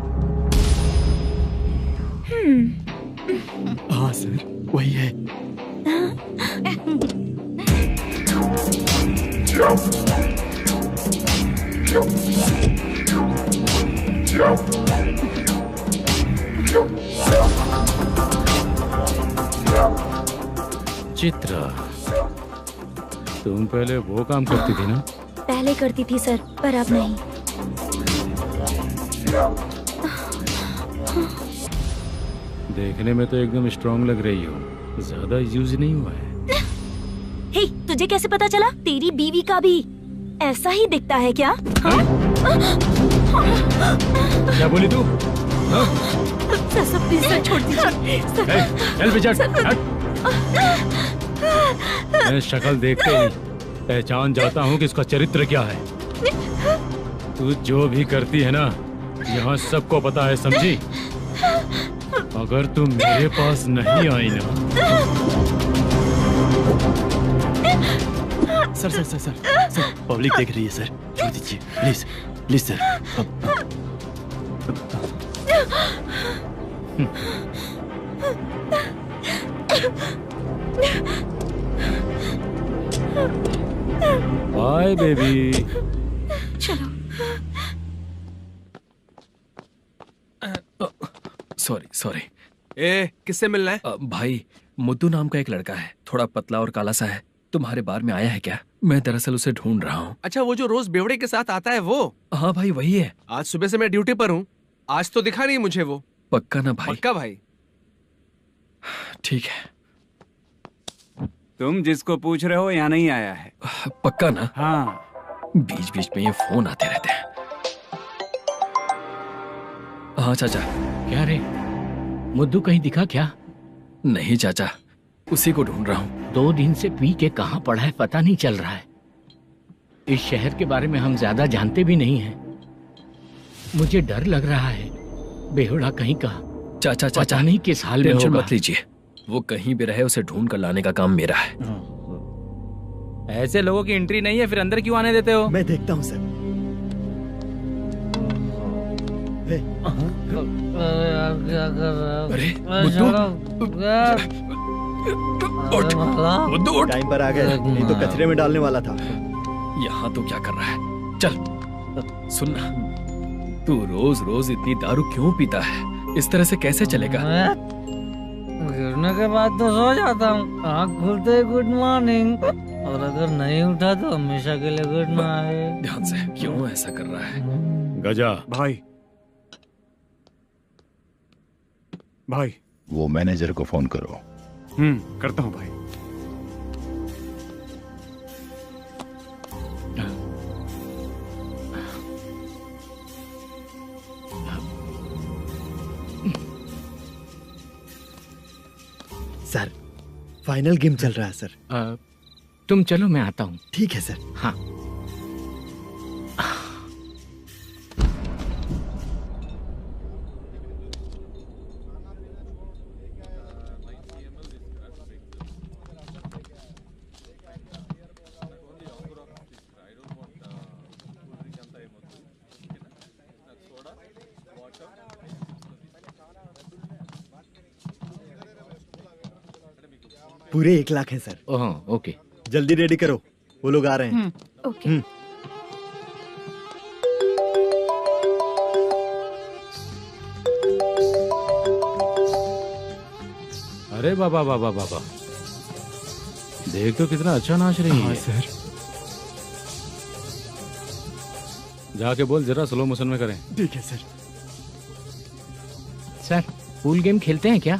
हाँ सर, वही है। चित्रा, तुम पहले वो काम करती थी ना? पहले करती थी सर, पर अब नहीं। देखने में तो एकदम स्ट्रांग लग रही हो, ज्यादा यूज नहीं हुआ है। हे, तुझे कैसे पता चला? तेरी बीवी का भी ऐसा ही दिखता है क्या? क्या बोली तू? सर प्लीज सर, छोड़ दीजिए। चल विजट, मैं शक्ल देखते ही पहचान जाता हूँ कि इसका चरित्र क्या है। तू जो भी करती है ना, यहाँ सबको पता है, समझी? अगर तू मेरे पास नहीं आई ना। Sir sir sir sir sir, public देख रही है सर, छोड़ दीजिए please please sir. Bye baby. चलो। Sorry sorry. ए, किससे मिलना है? भाई, मुद्दू नाम का एक लड़का है, थोड़ा पतला और काला सा है। तुम्हारे बार में आया है क्या? मैं दरअसल उसे ढूंढ रहा हूँ। अच्छा, वो जो रोज बेवड़े के साथ आता है वो? हाँ भाई, वही है। आज सुबह से मैं ड्यूटी पर हूँ, आज तो दिखा नहीं मुझे वो। पक्का ना भाई? पक्का भाई। ठीक है। तुम जिसको पूछ रहे हो यहाँ नहीं आया है। पक्का ना? हाँ। बीच बीच में ये फोन आते रहते हैं। हाँ चाचा। क्या रे, मुद्दू कहीं दिखा क्या? नहीं चाचा, उसी को ढूंढ रहा हूँ। 2 दिन से पी के कहाँ पड़ा है पता नहीं चल रहा है। इस शहर के बारे में हम ज्यादा जानते भी नहीं हैं। मुझे डर लग रहा है, बेहुड़ा कहीं का। चाचा पता नहीं किस हाल में टेंशन होगा। मत लीजिए, वो कहीं भी रहे उसे ढूंढ कर लाने का काम मेरा है। ऐसे लोगों की एंट्री नहीं है, फिर अंदर क्यों आने देते हो? मैं देखता हूँ सर। अरे मुद्दू टाइम पर आ गए, नहीं तो कचरे में डालने वाला था। यहाँ तो क्या कर रहा है? चल सुनना, तू रोज रोज इतनी दारू क्यों पीता है? इस तरह से कैसे चलेगा? गिरने के बाद तो सो जाता हूँ, आँख खुलते ही गुड मॉर्निंग, और अगर नहीं उठा तो हमेशा के लिए गुड नाइट। ध्यान से, क्यों ऐसा कर रहा है? गजा भाई, भाई वो मैनेजर को फोन करो। करता हूँ भाई। सर फाइनल गेम चल रहा है सर। तुम चलो, मैं आता हूँ। ठीक है सर। हाँ। पूरे 1 लाख हैं सर। ओह ओके, जल्दी रेडी करो, वो लोग आ रहे हैं। ओके। अरे बाबा बाबा बाबा, देख तो कितना अच्छा नाच रही है। सर जाके बोल जरा स्लो मोशन में करें। ठीक है सर। सर पूल गेम खेलते हैं क्या?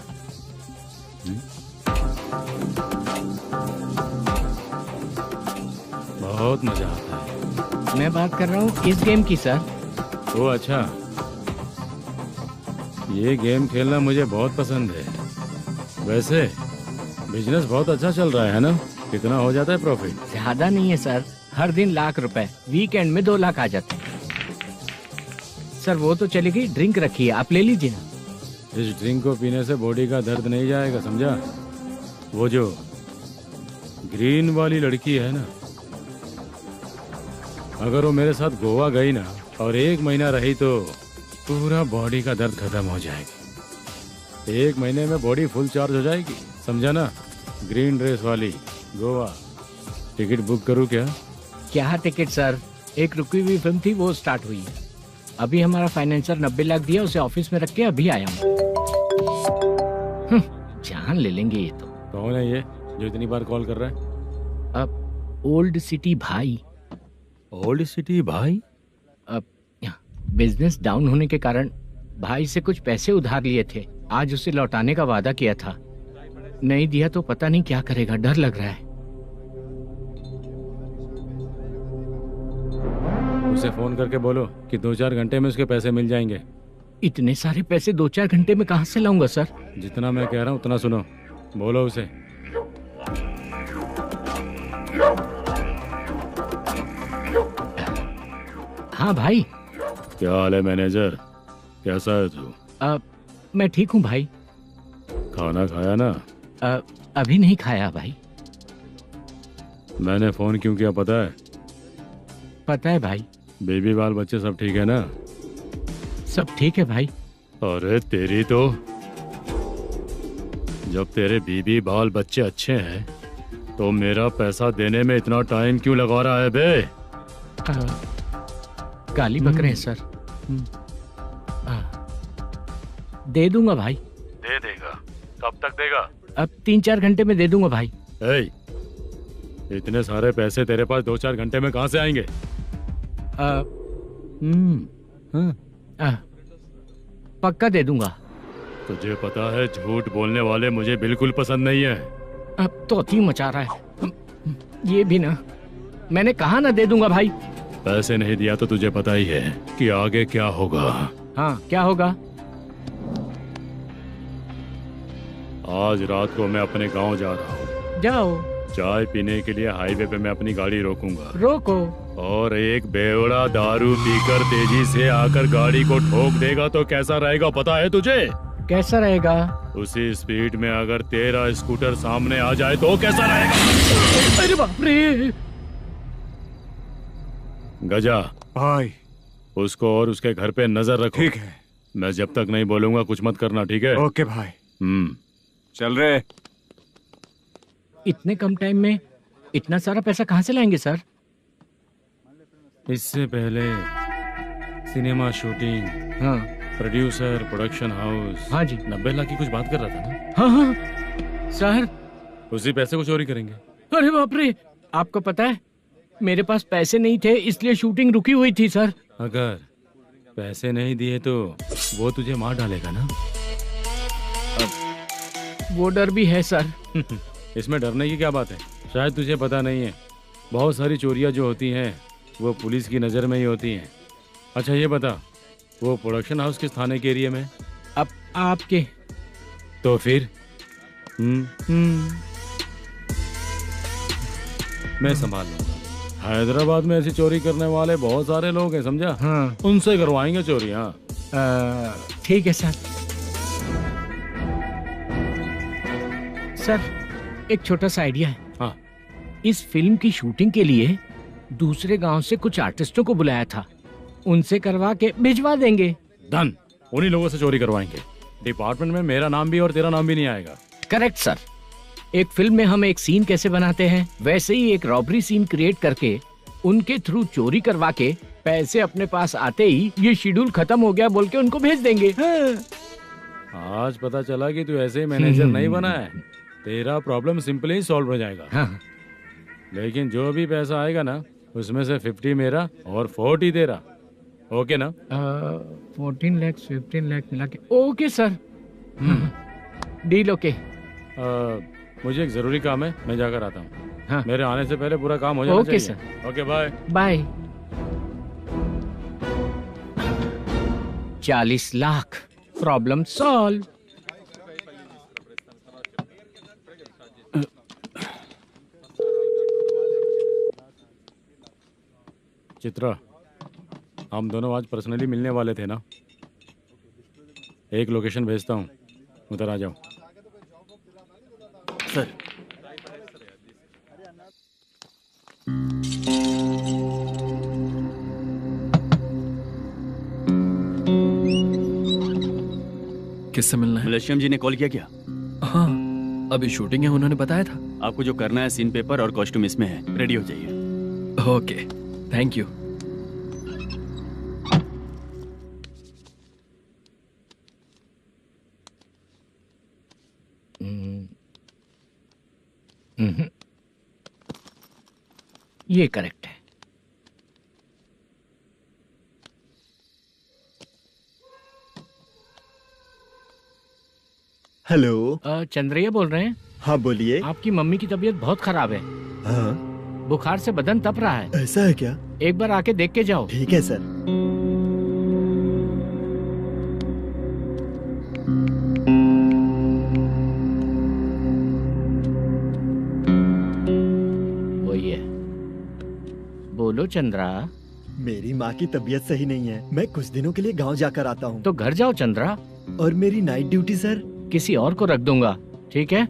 बहुत मजा आता है। मैं बात कर रहा हूँ इस गेम की सर। ओ अच्छा, ये गेम खेलना मुझे बहुत पसंद है। वैसे बिजनेस बहुत अच्छा चल रहा है ना? कितना हो जाता है प्रॉफिट? ज्यादा नहीं है सर, हर दिन लाख रुपए, वीकेंड में 2 लाख आ जाते हैं। सर वो तो चलेगी, ड्रिंक रखी है, आप ले लीजिए ना। इस ड्रिंक को पीने से बॉडी का दर्द नहीं जाएगा, समझा? वो जो ग्रीन वाली लड़की है ना, अगर वो मेरे साथ गोवा गई ना और 1 महीना रही तो पूरा बॉडी का दर्द खत्म हो जाएगी। 1 महीने में बॉडी फुल चार्ज हो जाएगी, समझा ना? ग्रीन ड्रेस वाली, गोवा। टिकट बुक करूँ क्या? क्या टिकट सर, एक रुकी हुई फिल्म थी वो स्टार्ट हुई है। अभी हमारा फाइनेंसर 90 लाख दिया, उसे ऑफिस में रख के अभी आया हूँ। जान ले लेंगे ये तो। कौन है ये जो इतनी बार कॉल कर रहा है? अब ओल्ड सिटी भाई। ओल्ड सिटी भाई? अब बिजनेस डाउन होने के कारण भाई से कुछ पैसे उधार लिए थे, आज उसे लौटाने का वादा किया था। नहीं दिया तो पता नहीं क्या करेगा, डर लग रहा है। उसे फोन करके बोलो कि 2-4 घंटे में उसके पैसे मिल जाएंगे। इतने सारे पैसे 2-4 घंटे में कहाँ से लाऊंगा सर? जितना मैं कह रहा हूँ उतना सुनो, बोलो उसे। हाँ भाई। क्या हाल है मैनेजर, कैसा है तू? मैं ठीक हूँ भाई। खाना खाया ना? अभी नहीं खाया भाई। मैंने फोन क्यों किया पता है? पता है भाई। बेबी बाल बच्चे सब ठीक है ना? सब ठीक है भाई। अरे तेरी तो, जब तेरे बीबी बाल बच्चे अच्छे हैं तो मेरा पैसा देने में इतना टाइम क्यों लगा रहा है बे? गाली बक रहे हैं सर। दे दूंगा भाई। दे देगा? कब तक देगा? अब 3-4 घंटे में दे दूंगा भाई। इतने सारे पैसे तेरे पास 2-4 घंटे में कहाँ से आएंगे? पक्का दे दूंगा। तुझे पता है झूठ बोलने वाले मुझे बिल्कुल पसंद नहीं है। अब तोती मचा रहा है ये भी ना। मैंने कहा ना दे दूंगा भाई। पैसे नहीं दिया तो तुझे पता ही है कि आगे क्या होगा। हाँ क्या होगा? आज रात को मैं अपने गांव जा रहा हूँ। जाओ। चाय पीने के लिए हाईवे पे मैं अपनी गाड़ी रोकूंगा। रोको। और एक बेवड़ा दारू पीकर तेजी से आकर गाड़ी को ठोक देगा तो कैसा रहेगा पता है तुझे? कैसा रहेगा? उसी स्पीड में अगर तेरा स्कूटर सामने आ जाए तो कैसा रहेगा? अरे बाप रे। गजा भाई, उसको और उसके घर पे नजर रखो। ठीक है। मैं जब तक नहीं बोलूंगा कुछ मत करना, ठीक है? ओके भाई। चल रहे। इतने कम टाइम में इतना सारा पैसा कहाँ से लाएंगे सर? इससे पहले सिनेमा शूटिंग, हाँ, प्रोड्यूसर, प्रोडक्शन हाउस, हाँ जी, 90 लाख की कुछ बात कर रहा था ना? हाँ हाँ सर। उसी पैसे को चोरी करेंगे। अरे बाप रे, आपको पता है मेरे पास पैसे नहीं थे इसलिए शूटिंग रुकी हुई थी सर। अगर पैसे नहीं दिए तो वो तुझे मार डालेगा ना? वो डर भी है सर। इसमें डरने की क्या बात है? शायद तुझे पता नहीं है, बहुत सारी चोरियां जो होती हैं वो पुलिस की नज़र में ही होती हैं। अच्छा ये बता, वो प्रोडक्शन हाउस किस थाने के एरिया में? अब आपके। तो फिर मैं संभाल लूंगा। हैदराबाद में ऐसी चोरी करने वाले बहुत सारे लोग हैं, समझा? हाँ। उनसे करवाएंगे चोरी। हाँ ठीक है सर। सर एक छोटा सा आइडिया है। हाँ। इस फिल्म की शूटिंग के लिए दूसरे गांव से कुछ आर्टिस्टों को बुलाया था, उनसे करवा के भिजवा देंगे। डन, उन्हीं लोगों से चोरी करवाएंगे। डिपार्टमेंट में मेरा नाम भी और तेरा नाम भी नहीं आएगा। Correct sir. एक फिल्म में हम एक सीन कैसे बनाते हैं वैसे ही एक रॉबरी सीन क्रिएट करके उनके थ्रू चोरी करवा के पैसे अपने पास आते ही ये शेड्यूल खत्म हो गया बोल के उनको भेज देंगे। आज पता चला कि तू ऐसे ही मैनेजर नहीं बना है। तेरा प्रॉब्लम सिंपली ही सॉल्व हो जाएगा। हाँ। लेकिन जो भी पैसा आएगा ना उसमें से 50 मेरा और 40 तेरा। ओके ना? 14 लाख 15 लाख मिला के। Okay sir. Deal okay. मुझे एक जरूरी काम है, मैं जाकर आता हूँ। हाँ। मेरे आने से पहले पूरा काम हो जाना ओके चाहिए। Sir. Okay bye. Bye. 40 lakh, problem solve. Chitra, हम दोनों आज पर्सनली मिलने वाले थे ना? एक लोकेशन भेजता हूँ, उधर आ जाओ। सर। किससे मिलना है? मलेशियम जी ने कॉल किया क्या? हाँ, अभी शूटिंग है, उन्होंने बताया था। आपको जो करना है सीन पेपर और कॉस्ट्यूम इसमें है, रेडी हो जाइए। Okay, thank you. ये करेक्ट है। हेलो। चंद्रैया बोल रहे हैं? हाँ बोलिए। आपकी मम्मी की तबीयत बहुत खराब है। हाँ। बुखार से बदन तप रहा है। ऐसा है क्या? एक बार आके देख के जाओ। ठीक है सर। वही है। बोलो चंद्रा। मेरी माँ की तबीयत सही नहीं है, मैं कुछ दिनों के लिए गांव जाकर आता हूँ। तो घर जाओ चंद्रा। और मेरी नाइट ड्यूटी सर? किसी और को रख दूंगा, ठीक है?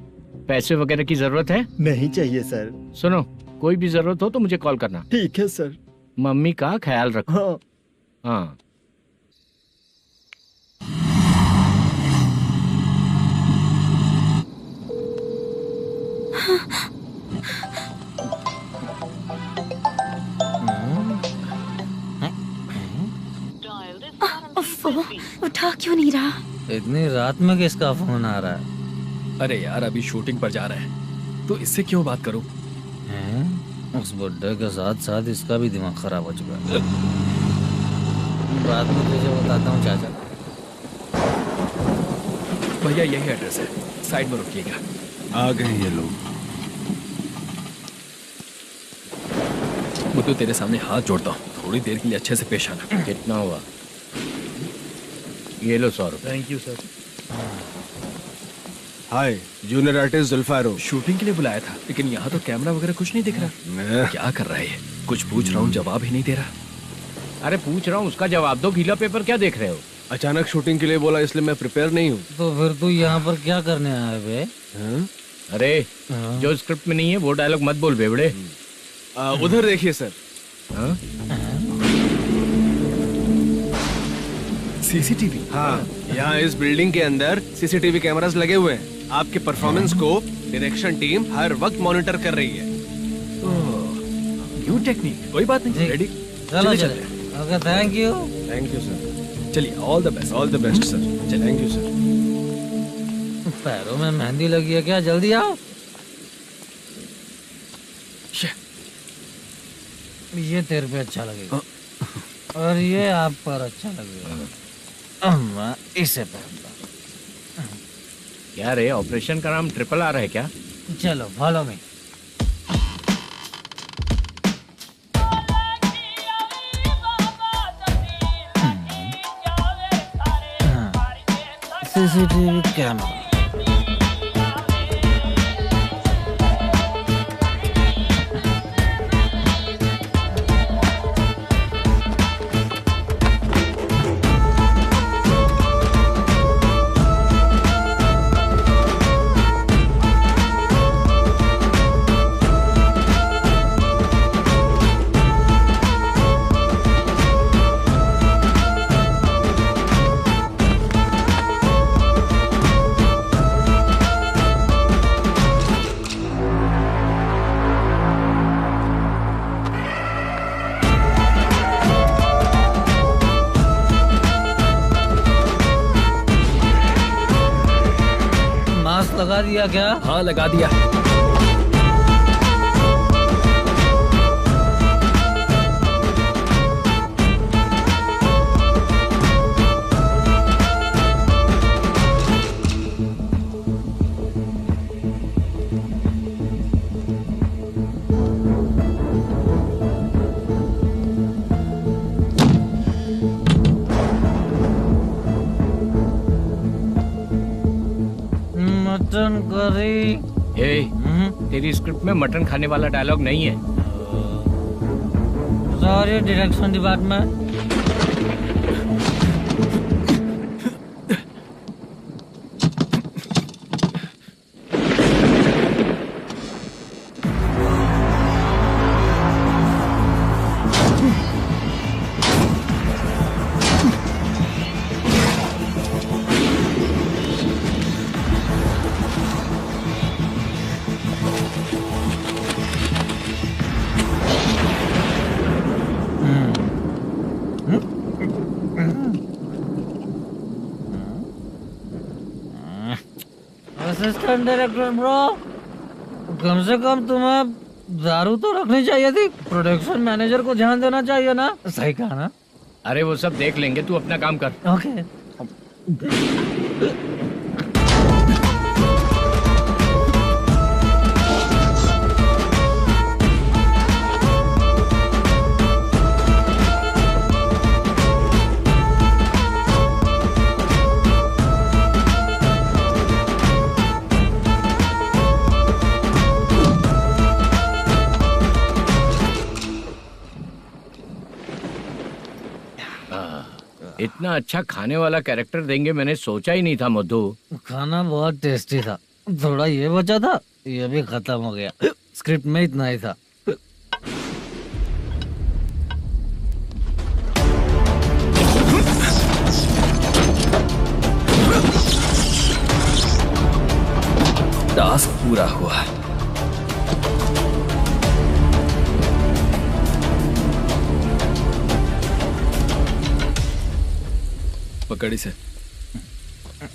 पैसे वगैरह की जरूरत है? नहीं चाहिए सर। सुनो, कोई भी जरूरत हो तो मुझे कॉल करना। ठीक है सर। मम्मी का ख्याल रखो। हाँ। हाँ। उठा क्यों नहीं रहा? इतनी रात में किसका फोन आ रहा है? अरे यार, अभी शूटिंग पर जा रहे हैं तो इससे क्यों बात करूं? उस बुड्ढे के साथ साथ इसका भी दिमाग खराब हो चुका है। बाद में तुझे बताता हूँ चाचा। भैया यही एड्रेस है, साइड में रुकिएगा। आ गए ये लोग। मुझे तेरे सामने हाथ जोड़ता हूँ, थोड़ी देर के लिए अच्छे से पेश आना। कितना हुआ? ये लो 100 रुपए। Thank you sir. Hi, junior artist जुल्फारो। शूटिंग के लिए बुलाया था, लेकिन यहाँ तो कैमरा वगैरह कुछ नहीं दिख रहा। क्या कर रहा है ये? कुछ पूछ रहा हूँ, जवाब ही नहीं दे रहा। अरे पूछ रहा हूँ, उसका जवाब दो। गीला पेपर क्या देख रहे हो? अचानक शूटिंग के लिए बोला, इसलिए मैं प्रिपेयर नहीं हूँ। तो फिर तू यहाँ पर क्या करने आया बे? अरे जो स्क्रिप्ट में नहीं है वो डायलॉग मत बोल बेवड़े। उधर देखिए सर। सीसीटीवी? हाँ, यहाँ इस बिल्डिंग के अंदर सीसीटीवी कैमरास लगे हुए हैं। आपके परफॉर्मेंस को डायरेक्शन टीम हर वक्त मॉनिटर कर रही है। न्यू टेक्निक, कोई बात नहीं, रेडी। चलो चले। Okay, thank you sir. चलिए, all the best. All the best sir. चलिए, थैंक यू सर। पैरों में मेहंदी लगी है क्या? जल्दी आओ। ये तेरे पे अच्छा लगेगा और ये आप पर अच्छा लगेगा। मैं इसे पहनता। क्या रे, ऑपरेशन का नाम ट्रिपल आर है क्या? चलो फॉलो मी। CCTV camera. लगा दिया क्या? हाँ, लगा दिया। Mutton curry. तेरी स्क्रिप्ट में मटन खाने वाला डायलॉग नहीं है। Sorry direction department. Assistant director bro, कम से कम तुम्हें दारू तो रखनी चाहिए थी। प्रोडक्शन मैनेजर को ध्यान देना चाहिए ना। सही कहा ना? अरे वो सब देख लेंगे, तू अपना काम कर। ओके। इतना अच्छा खाने वाला कैरेक्टर देंगे मैंने सोचा ही नहीं था मधु। खाना बहुत टेस्टी था। थोड़ा ये बचा था, ये भी खत्म हो गया। स्क्रिप्ट में इतना ही था। टास्क पूरा हुआ। पकड़ी से।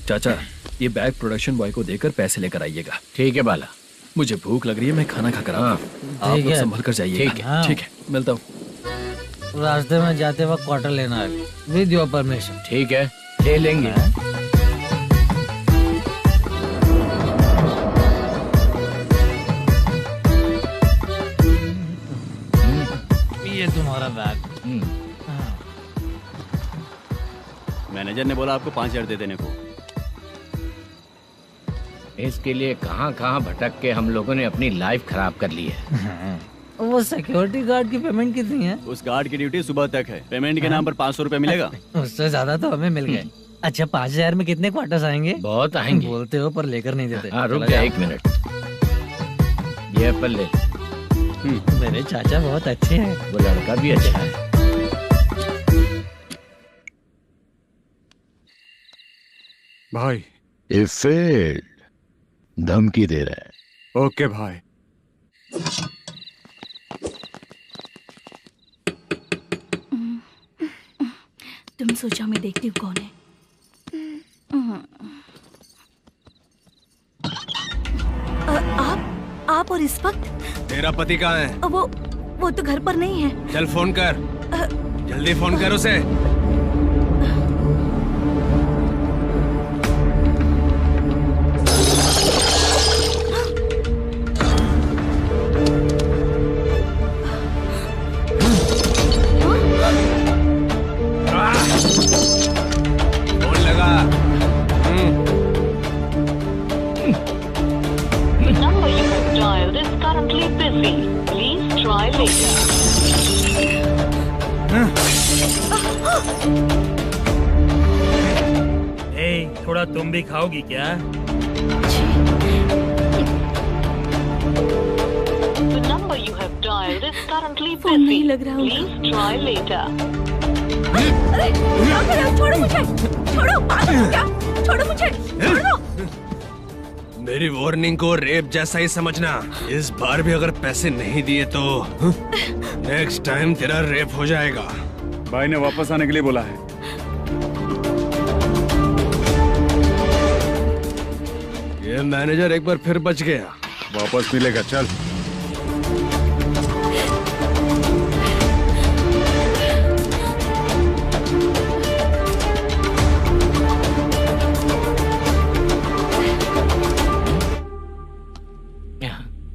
चाचा, ये बैग प्रोडक्शन बॉय को देकर पैसे लेकर आइएगा। ठीक है बाला। मुझे भूख लग रही है, मैं खाना खाकर आता हूँ। आप लोग संभल कर जाइएगा। ठीक है। ठीक है, मिलता हूँ। रास्ते में जाते वक्त क्वार्टर लेना है, विद योर परमिशन। ठीक है, ले लेंगे। ये तुम्हारा बैग। मैनेजर ने बोला आपको 5,000 दे देने को। इसके लिए कहाँ कहाँ भटक के हम लोगों ने अपनी लाइफ खराब कर ली है। वो सिक्योरिटी गार्ड की पेमेंट कितनी है? उस गार्ड की ड्यूटी सुबह तक है। पेमेंट के नाम पर 500 रुपए मिलेगा। उससे ज्यादा तो हमें मिल गए। अच्छा 5000 में कितने क्वार्टर्स आएंगे? बहुत आएंगे। बोलते हो पर लेकर नहीं देते। हाँ रुक जा 1 मिनट, ये एप्पल ले। मेरे चाचा बहुत अच्छे हैं। वो लड़का भी अच्छा है। भाई ये फेल्ड, धमकी दे रहा है। ओके भाई। तुम सोचो मैं देखती हूँ कौन है। आप और इस वक्त? तेरा पति कहाँ है? वो तो घर पर नहीं है। चल फोन कर, जल्दी फोन कर उसे। फोन लगा। number you have dialed is currently busy. Please try later. थोड़ा तुम भी खाओगी क्या? The number you have dialed is currently busy. नहीं लग रहा Please try later. अरे क्या कर रहे हो? छोड़ो मुझे, छोड़ो, पागल हो क्या? छोड़ो मुझे, छोड़ो। मेरी वार्निंग को रेप जैसा ही समझना। इस बार भी अगर पैसे नहीं दिए तो नेक्स्ट टाइम तेरा रेप हो जाएगा। भाई ने वापस आने के लिए बोला है। ये मैनेजर एक बार फिर बच गया। वापस मिलेगा, चल।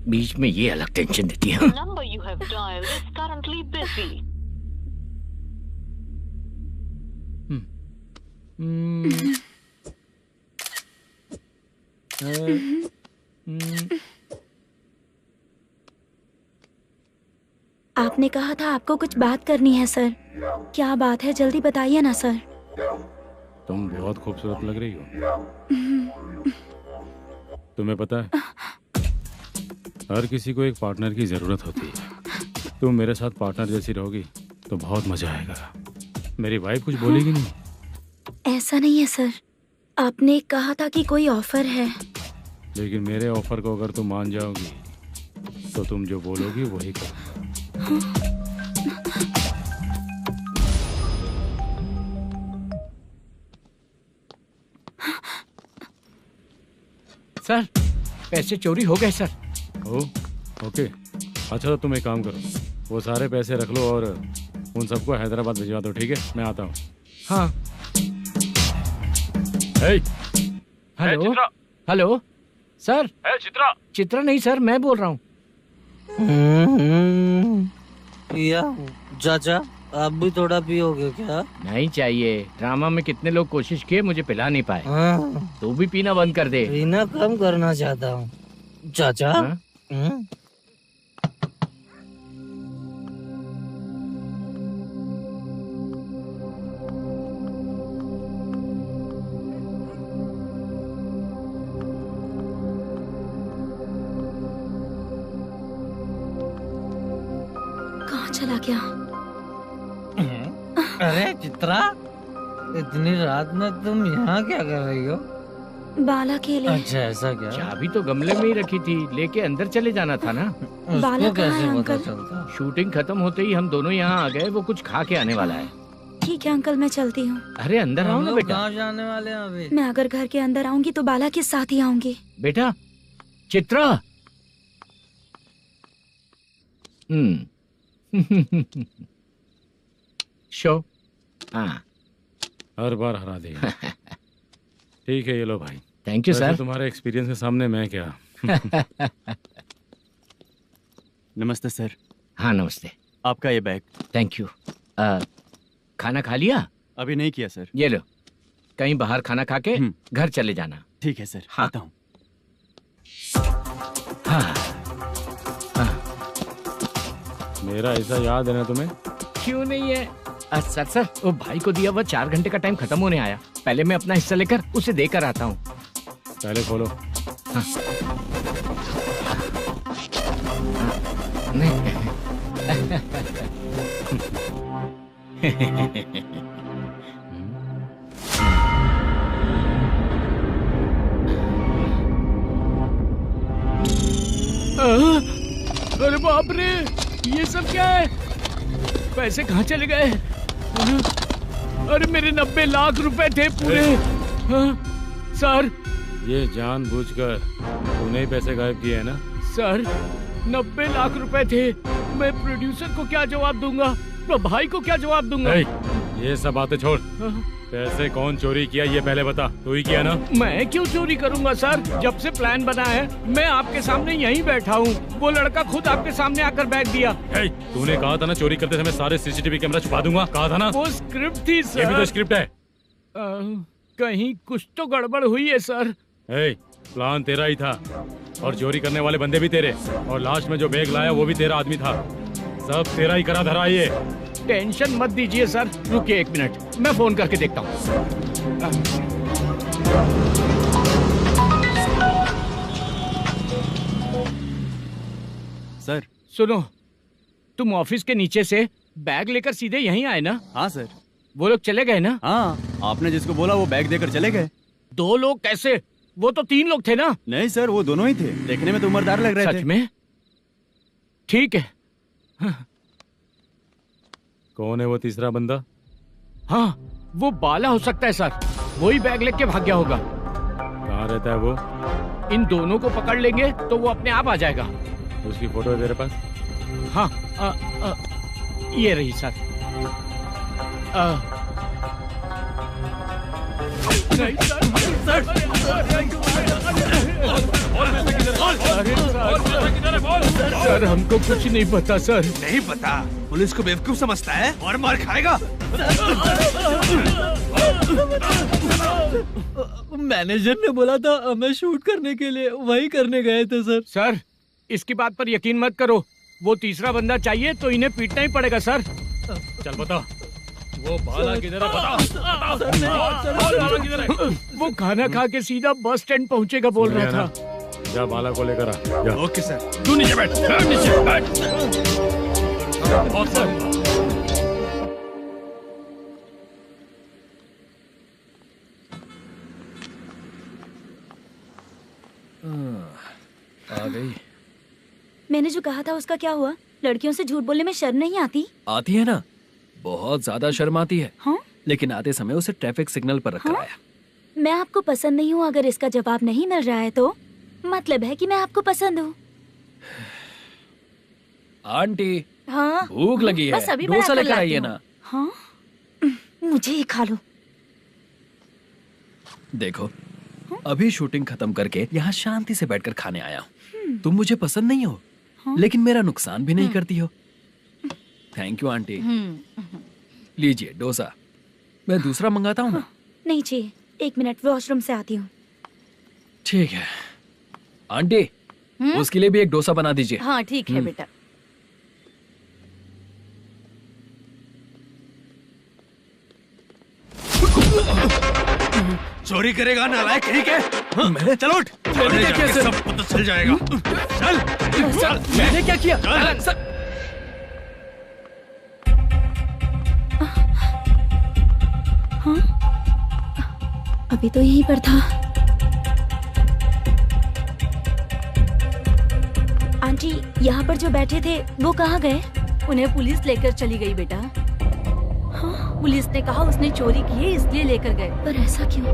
बीच में ये अलग टेंशन देती है। Number you have dialed is currently busy. आपने कहा था आपको कुछ बात करनी है सर। क्या बात है, जल्दी बताइए ना सर। तुम बहुत खूबसूरत लग रही हो। तुम्हें पता है, हर किसी को एक पार्टनर की जरूरत होती है। तुम मेरे साथ पार्टनर जैसी रहोगी तो बहुत मजा आएगा। मेरी वाइफ कुछ बोलेगी नहीं? ऐसा नहीं है सर, आपने कहा था कि कोई ऑफर है। लेकिन मेरे ऑफर को अगर तुम मान जाओगी तो तुम जो बोलोगी वही करो। सर पैसे चोरी हो गए सर। ओके, अच्छा तो तुम एक काम करो, वो सारे पैसे रख लो और उन सबको हैदराबाद भिजवा दो, ठीक है? मैं आता हूँ। हाँ। Hello hello sir. Chitra? Chitra नहीं सर, मैं बोल रहा हूँ। या चाचा आप भी थोड़ा पियोगे क्या? नहीं चाहिए। ड्रामा में कितने लोग कोशिश किए, मुझे पिला नहीं पाए। तू भी पीना बंद कर दे। पीना कम करना चाहता हूँ चाचा। कहाँ चला गया? अरे चित्रा, इतनी रात में तुम यहाँ क्या कर रही हो? बाला के लिए। अच्छा ऐसा क्या? चाबी तो गमले में ही रखी थी, लेके अंदर चले जाना था ना। बाला कैसे कहाँ है पता अंकल? चलता? शूटिंग खत्म होते ही हम दोनों यहाँ आ गए। वो कुछ खा के आने वाला है। ठीक है अंकल, मैं चलती हूँ। अरे अंदर आओ ना बेटा। कहाँ जाने वाले हैं अभी? मैं अगर घर के अंदर आऊंगी तो बाला के साथ ही आऊंगी। बेटा चित्रा। शो। हाँ हर बार हरा देगा। ठीक है, ये लो भाई। Thank you sir. तुम्हारे एक्सपीरियंस के सामने मैं क्या। नमस्ते सर। हाँ नमस्ते। आपका ये बैग। Thank you. खाना खा लिया? अभी नहीं किया सर। ये लो, कहीं बाहर खाना खा के घर चले जाना। ठीक है सर। हाँ। आता हूँ। मेरा ऐसा याद है ना तुम्हें? क्यों नहीं है? सर वो भाई को दिया हुआ 4 घंटे का टाइम खत्म होने आया। पहले मैं अपना हिस्सा लेकर उसे देकर आता हूँ। पहले खोलो। हाँ। अरे बाप रे, ये सब क्या है? पैसे कहाँ चले गए? अरे मेरे 90 लाख रुपए थे पूरे। सर, ये जानबूझकर तूने ही पैसे गायब किए हैं ना? सर 90 लाख रुपए थे। मैं प्रोड्यूसर को क्या जवाब दूंगा? तो भाई को क्या जवाब दूंगा? ये सब बातें छोड़। पैसे कौन चोरी किया ये पहले बता। तू ही किया ना? मैं क्यों चोरी करूंगा सर? जब से प्लान बना है मैं आपके सामने यहीं बैठा हूँ। वो लड़का खुद आपके सामने आकर बैग दिया। तूने कहा था ना चोरी करते समय सारे सीसीटीवी कैमरा छुपा दूंगा, कहा था ना? वो स्क्रिप्ट थी सर। ये भी तो स्क्रिप्ट है। कहीं कुछ तो गड़बड़ हुई है सर। प्लान तेरा ही था और चोरी करने वाले बंदे भी तेरे, और लास्ट में जो बैग लाया वो भी तेरा आदमी था। सब तेरा ही करा धरा। ये टेंशन मत दीजिए सर। रुकिए 1 मिनट, मैं फोन करके देखता हूँ। सर सुनो, तुम ऑफिस के नीचे से बैग लेकर सीधे यहीं आए ना? हाँ सर। वो लोग चले गए ना? हाँ, आपने जिसको बोला वो बैग देकर चले गए। 2 लोग कैसे? वो तो 3 लोग थे ना? नहीं सर, वो दोनों ही थे। देखने में तो उम्रदार लग रहे थे। सच में? ठीक है। कौन है वो तीसरा बंदा? हाँ, वो बाला हो सकता है सर। वही बैग लेके भाग गया होगा। कहाँ रहता है वो? इन दोनों को पकड़ लेंगे तो वो अपने आप आ जाएगा। उसकी फोटो है तेरे पास? हाँ, ये रही सर। नहीं सर, हमको कुछ नहीं पता सर। नहीं पता? पुलिस को बेवकूफ समझता है और मार खाएगा। मैनेजर ने बोला था हमें शूट करने के लिए, वही करने गए थे सर। सर, इसकी बात पर यकीन मत करो। वो तीसरा बंदा चाहिए तो इन्हें पीटना ही पड़ेगा सर। चल बता, वो बाला किधर है? बता। वो खाना खा के सीधा बस स्टैंड पहुंचेगा बोल रहा था। जा बाला को लेकर आ। Okay sir. तू नीचे बैठ। नीचे बैठ। आ गई। मैंने जो कहा था उसका क्या हुआ? लड़कियों से झूठ बोलने में शर्म नहीं आती? आती है ना, बहुत ज्यादा शर्म आती है। हाँ? लेकिन आते समय उसे ट्रैफिक सिग्नल पर रखकर आया। मैं आपको पसंद नहीं हूँ अगर इसका जवाब नहीं मिल रहा है तो मतलब है कि मैं आपको पसंद हूँ। आंटी, हाँ? भूख लगी बस है, अभी डोसा बनाकर लेकर लाती आइए हूँ। ना। हाँ? मुझे ही खा लो। देखो, अभी शूटिंग खत्म करके यहाँ शांति से बैठकर खाने आया हूँ। तुम मुझे पसंद नहीं हो, लेकिन मेरा नुकसान भी नहीं करती हो। Thank you aunty. लीजिए डोसा। मैं दूसरा मंगाता हूँ ना? नहीं चाहिए, 1 मिनट, वॉशरूम से आती हूँ। ठीक है आंटी, उसके लिए भी एक डोसा बना दीजिए। हाँ ठीक है बेटा। चोरी करेगा नालायक कहीं के? हाँ? चल उठ। मैंने क्या किया? सब पता चल जाएगा। चल चल। मैंने क्या किया? हाँ? अभी तो यहीं पर था। आंटी, यहाँ पर जो बैठे थे वो कहाँ गए? उन्हें पुलिस लेकर चली गई बेटा। हाँ? पुलिस ने कहा उसने चोरी की है इसलिए लेकर गए। पर ऐसा क्यों?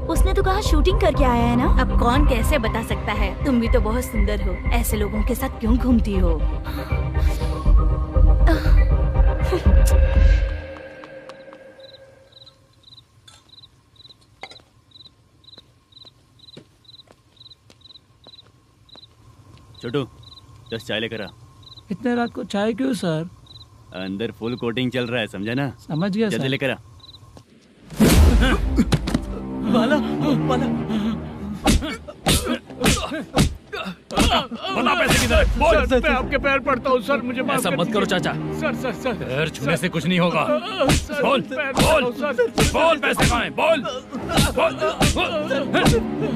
उसने तो कहा शूटिंग करके आया है ना। अब कौन कैसे बता सकता है? तुम भी तो बहुत सुंदर हो, ऐसे लोगों के साथ क्यों घूमती हो? छोटू 10 चाय लेकर आ। इतने रात को चाय क्यों सर? अंदर फुल कोटिंग चल रहा है, समझा ना? समझ गया जल्दी सर। लेकर आ। बाला, बाला। बता पैसे किधर है? बोल। सर, मैं आपके पैर पड़ता हूँ सर, मुझे माफ ऐसा कर मत करो दीजिए। चाचा। सर पैर छूने से कुछ नहीं होगा। सर, बोल पैर बोल पड़ता हूँ, सर। बोल पैसे कहाँ हैं? बोल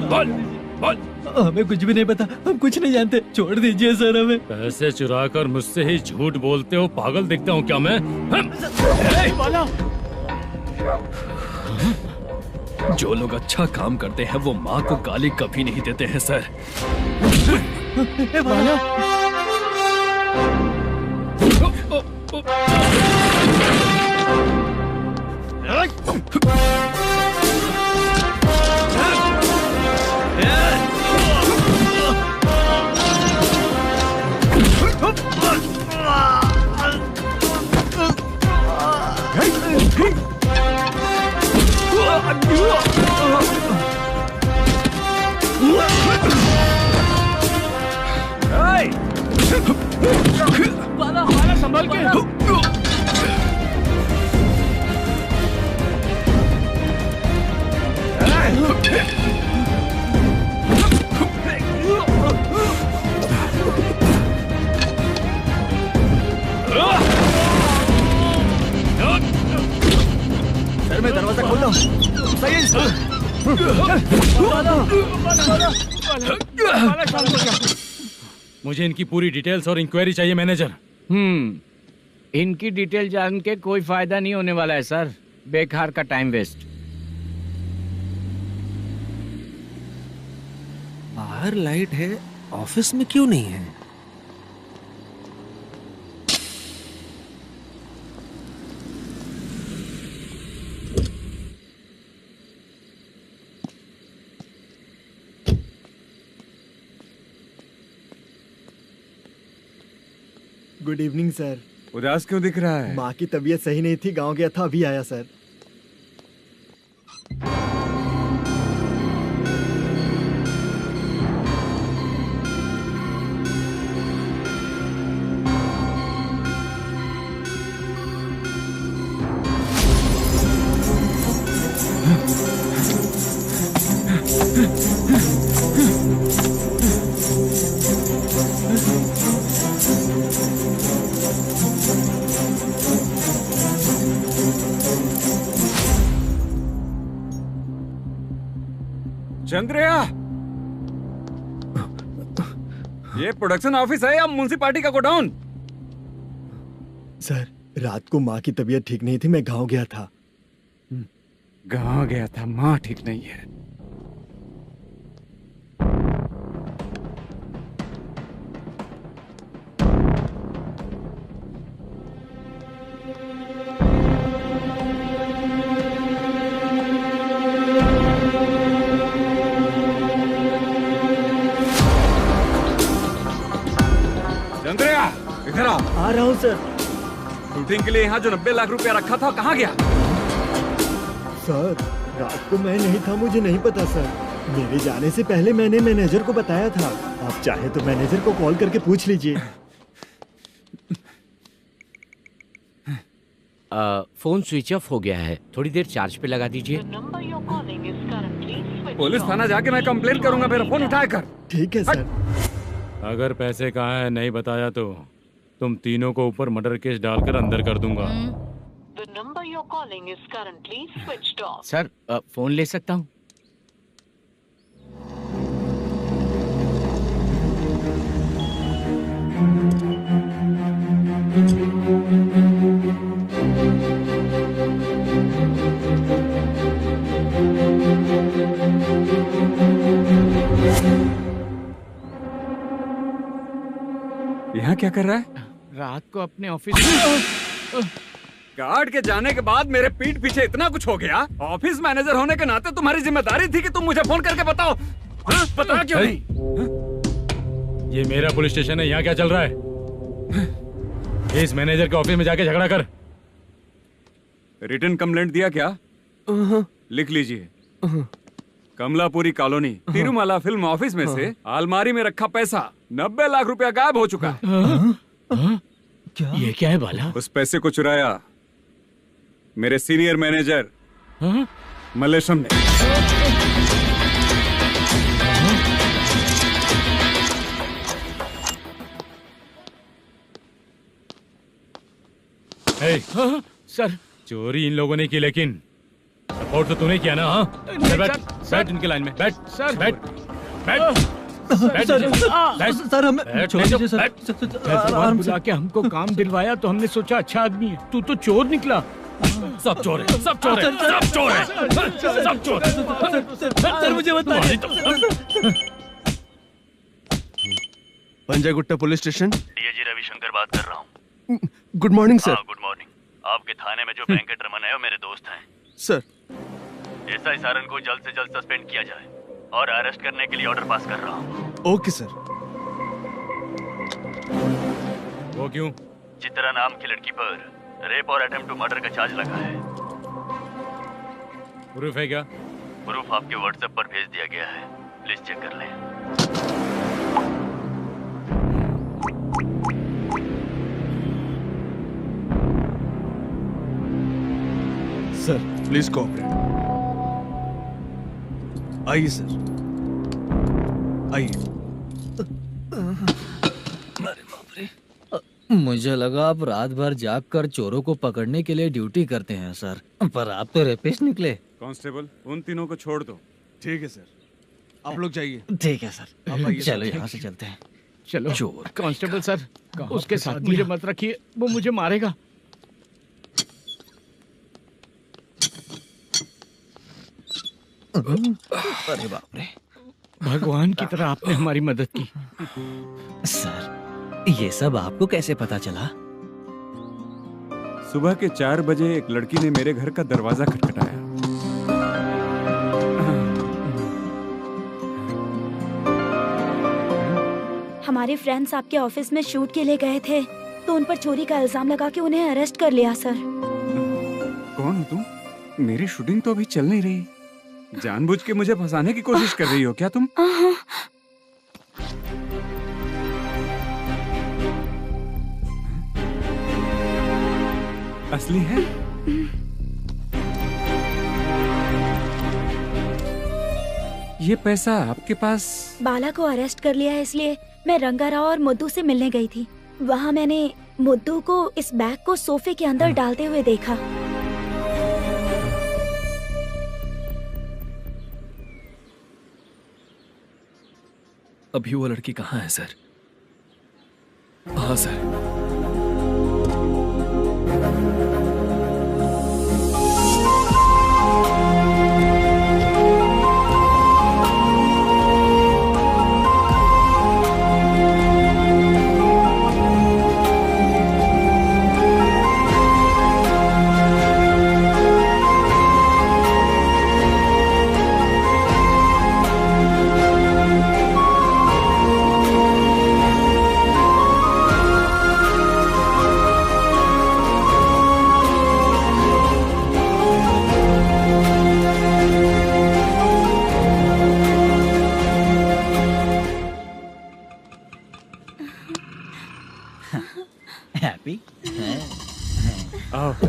बोल बोल। हमें कुछ भी नहीं पता, हम कुछ नहीं जानते, छोड़ दीजिए सर हमें। पैसे चुरा कर मुझसे ही झूठ बोलते हो, पागल दिखता हूँ क्या मैं? जो लोग अच्छा काम करते हैं वो माँ को गाली कभी नहीं देते हैं सर। बाला संभल के। सर मैं दरवाजा खोल रहा हूँ। सही मुझे इनकी पूरी डिटेल्स और इंक्वायरी चाहिए मैनेजर। इनकी डिटेल जान के कोई फायदा नहीं होने वाला है सर, बेकार का टाइम वेस्ट। बाहर लाइट है, ऑफिस में क्यों नहीं है? Good evening sir. उदास क्यों दिख रहा है? माँ की तबीयत सही नहीं थी, गांव गया था, अभी आया सर। चंद्रया, ये प्रोडक्शन ऑफिस है या म्युनिसिपालिटी का गोडाउन? सर रात को माँ की तबीयत ठीक नहीं थी, मैं गांव गया था। गांव गया था, माँ ठीक नहीं है। चंद्रया, इधर आ रहा हूँ सर। शूटिंग के लिए यहाँ जो 90 लाख रुपया रखा था कहाँ गया? सर रात को मैं नहीं था, मुझे नहीं पता सर। मेरे जाने से पहले मैंने मैनेजर को बताया था। आप चाहे तो मैनेजर को कॉल करके पूछ लीजिए। फोन स्विच ऑफ हो गया है, थोड़ी देर चार्ज पे लगा दीजिए। पुलिस थाना जाके मैं कंप्लेन करूंगा, मेरा फोन उठाया कर। ठीक है सर। अगर पैसे कहाँ है नहीं बताया तो तुम तीनों को ऊपर मर्डर केस डालकर अंदर कर दूंगा। सर फोन ले सकता हूँ? यहाँ क्या कर रहा है? रात को अपने ऑफिस गार्ड के जाने के बाद मेरे पीठ पीछे इतना कुछ हो गया। ऑफिस मैनेजर होने के नाते तुम्हारी जिम्मेदारी थी कि तुम मुझे फोन करके बताओ। हाँ? पता क्यों नहीं? ये मेरा पुलिस स्टेशन है, यहाँ क्या चल रहा है? इस मैनेजर के ऑफिस में जाके झगड़ा कर। रिटन कंप्लेंट दिया क्या? लिख लीजिए। Kamalapuri colony, Tirumala film office में से अलमारी में रखा पैसा 90 लाख रुपया गायब हो चुका है। क्या? ये क्या है बाला? उस पैसे को चुराया मेरे सीनियर मैनेजर मल्लेशम ने। सर चोरी इन लोगों ने की, लेकिन सपोर्ट तो तूने किया ना? हाँ चल बैठ, बैठ इनके लाइन में, बैठ सर, बैठ बैठ सर हमें छोड़ दीजिए सर। हैदराबाद बुला के हमको काम दिलवाया तो हमने सोचा अच्छा आदमी है, तू तो चोर निकला। सब चोर है, सब चोर है, सब चोर है, सब चोर है। सर मुझे बताइए। Panjagutta police station. DIG Ravishankar बात कर रहा हूँ। Good morning sir. Good morning. आपके थाने में जो वेंकट रमन है वो मेरे दोस्त हैं। सर एसआई सारन को जल्द से जल्द सस्पेंड किया जाए और अरेस्ट करने के लिए ऑर्डर पास कर रहा हूँ। Okay sir. वो क्यों? चित्रा नाम की लड़की पर रेप और अटेम्प्ट टू मर्डर का चार्ज लगा है। प्रूफ है क्या? प्रूफ आपके व्हाट्सएप पर भेज दिया गया है, प्लीज चेक कर लें। Sir please cooperate. आइए सर, आइए। मुझे लगा आप रात भर जाग कर चोरों को पकड़ने के लिए ड्यूटी करते हैं सर, पर आप तो रेपिस्ट निकले। कांस्टेबल उन तीनों को छोड़ दो। ठीक है सर, आप लोग जाइए। ठीक है सर, आप आइए। चलो यहाँ से चलते हैं। चलो चोर कांस्टेबल सर, उसके साथ मुझे मत रखिए, वो मुझे मारेगा। अरे बाप रे, भगवान की तरह आपने हमारी मदद की। सर ये सब आपको कैसे पता चला? सुबह के 4 बजे एक लड़की ने मेरे घर का दरवाजा खटखटाया। हमारे फ्रेंड्स आपके ऑफिस में शूट के लिए गए थे तो उन पर चोरी का इल्जाम लगा के उन्हें अरेस्ट कर लिया सर। कौन हो तुम? मेरी शूटिंग तो अभी चल नहीं रही। जानबूझ के मुझे फंसाने की कोशिश कर रही हो क्या तुम? असली है? ये पैसा आपके पास? बाला को अरेस्ट कर लिया है इसलिए मैं रंगाराव और मुद्दू से मिलने गई थी। वहाँ मैंने मुद्दू को इस बैग को सोफे के अंदर डालते हुए देखा। अभी वो लड़की कहाँ है सर? हाँ सर।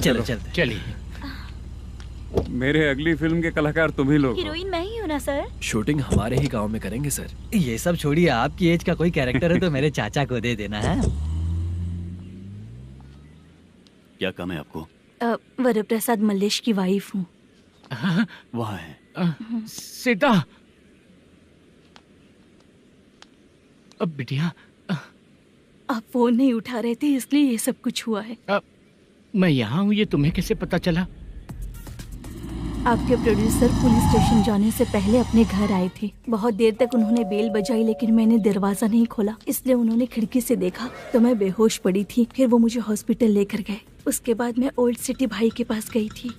चलो चलते। चलिए। मेरे अगली फिल्म के कलाकार तुम ही लोग। हीरोइन मैं ही हूँ ना सर? शूटिंग हमारे ही गांव में करेंगे सर। ये सब छोड़िए, आपकी एज का कोई कैरेक्टर है तो मेरे चाचा को दे देना है। क्या काम है आपको? वरप्रसाद मल्लेश की वाइफ हूँ। वहाँ है। सीता। अब बिटिया आप फोन नहीं उठा रहे थे इसलिए ये सब कुछ हुआ है। मैं यहाँ हूँ, ये तुम्हें कैसे पता चला? आपके प्रोड्यूसर पुलिस स्टेशन जाने से पहले अपने घर आए थे। बहुत देर तक उन्होंने बेल बजाई लेकिन मैंने दरवाजा नहीं खोला, इसलिए उन्होंने खिड़की से देखा तो मैं बेहोश पड़ी थी। फिर वो मुझे हॉस्पिटल लेकर गए। उसके बाद मैं ओल्ड सिटी भाई के पास गई थी।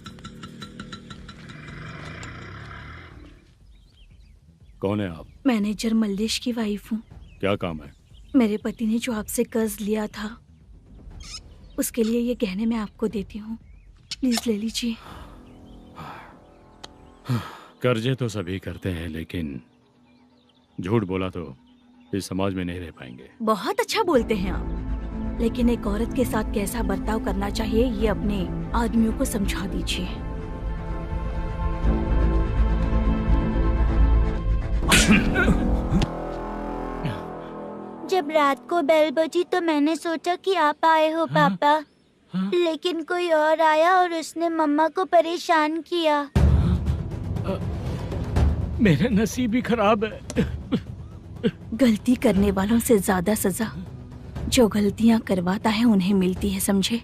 कौन है आप? मैनेजर मल्लेश की वाइफ हूँ। क्या काम है? मेरे पति ने जो आपसे कर्ज लिया था उसके लिए ये गहने मैं आपको देती हूँ, प्लीज ले लीजिए। कर्जे तो सभी करते हैं, लेकिन झूठ बोला तो इस समाज में नहीं रह पाएंगे। बहुत अच्छा बोलते हैं आप, लेकिन एक औरत के साथ कैसा बर्ताव करना चाहिए ये अपने आदमियों को समझा दीजिए। जब रात को बेल बजी तो मैंने सोचा कि आप आए हो पापा। लेकिन कोई और आया और उसने मम्मा को परेशान किया। मेरा नसीब ही खराब है। गलती करने वालों से ज्यादा सजा जो गलतियां करवाता है उन्हें मिलती है, समझे?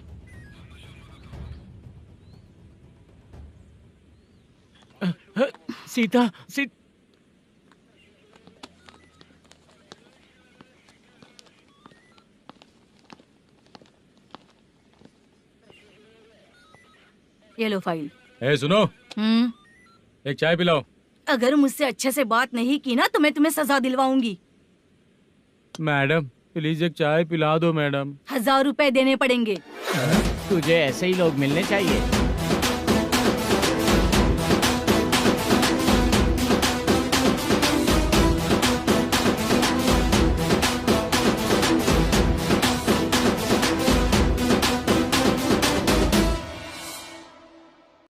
सीता, ये लो फाइल। ए सुनो, एक चाय पिलाओ। अगर मुझसे अच्छे से बात नहीं की ना तो मैं तुम्हें सजा दिलवाऊंगी। मैडम प्लीज एक चाय पिला दो मैडम। 1000 रुपए देने पड़ेंगे। तुझे ऐसे ही लोग मिलने चाहिए।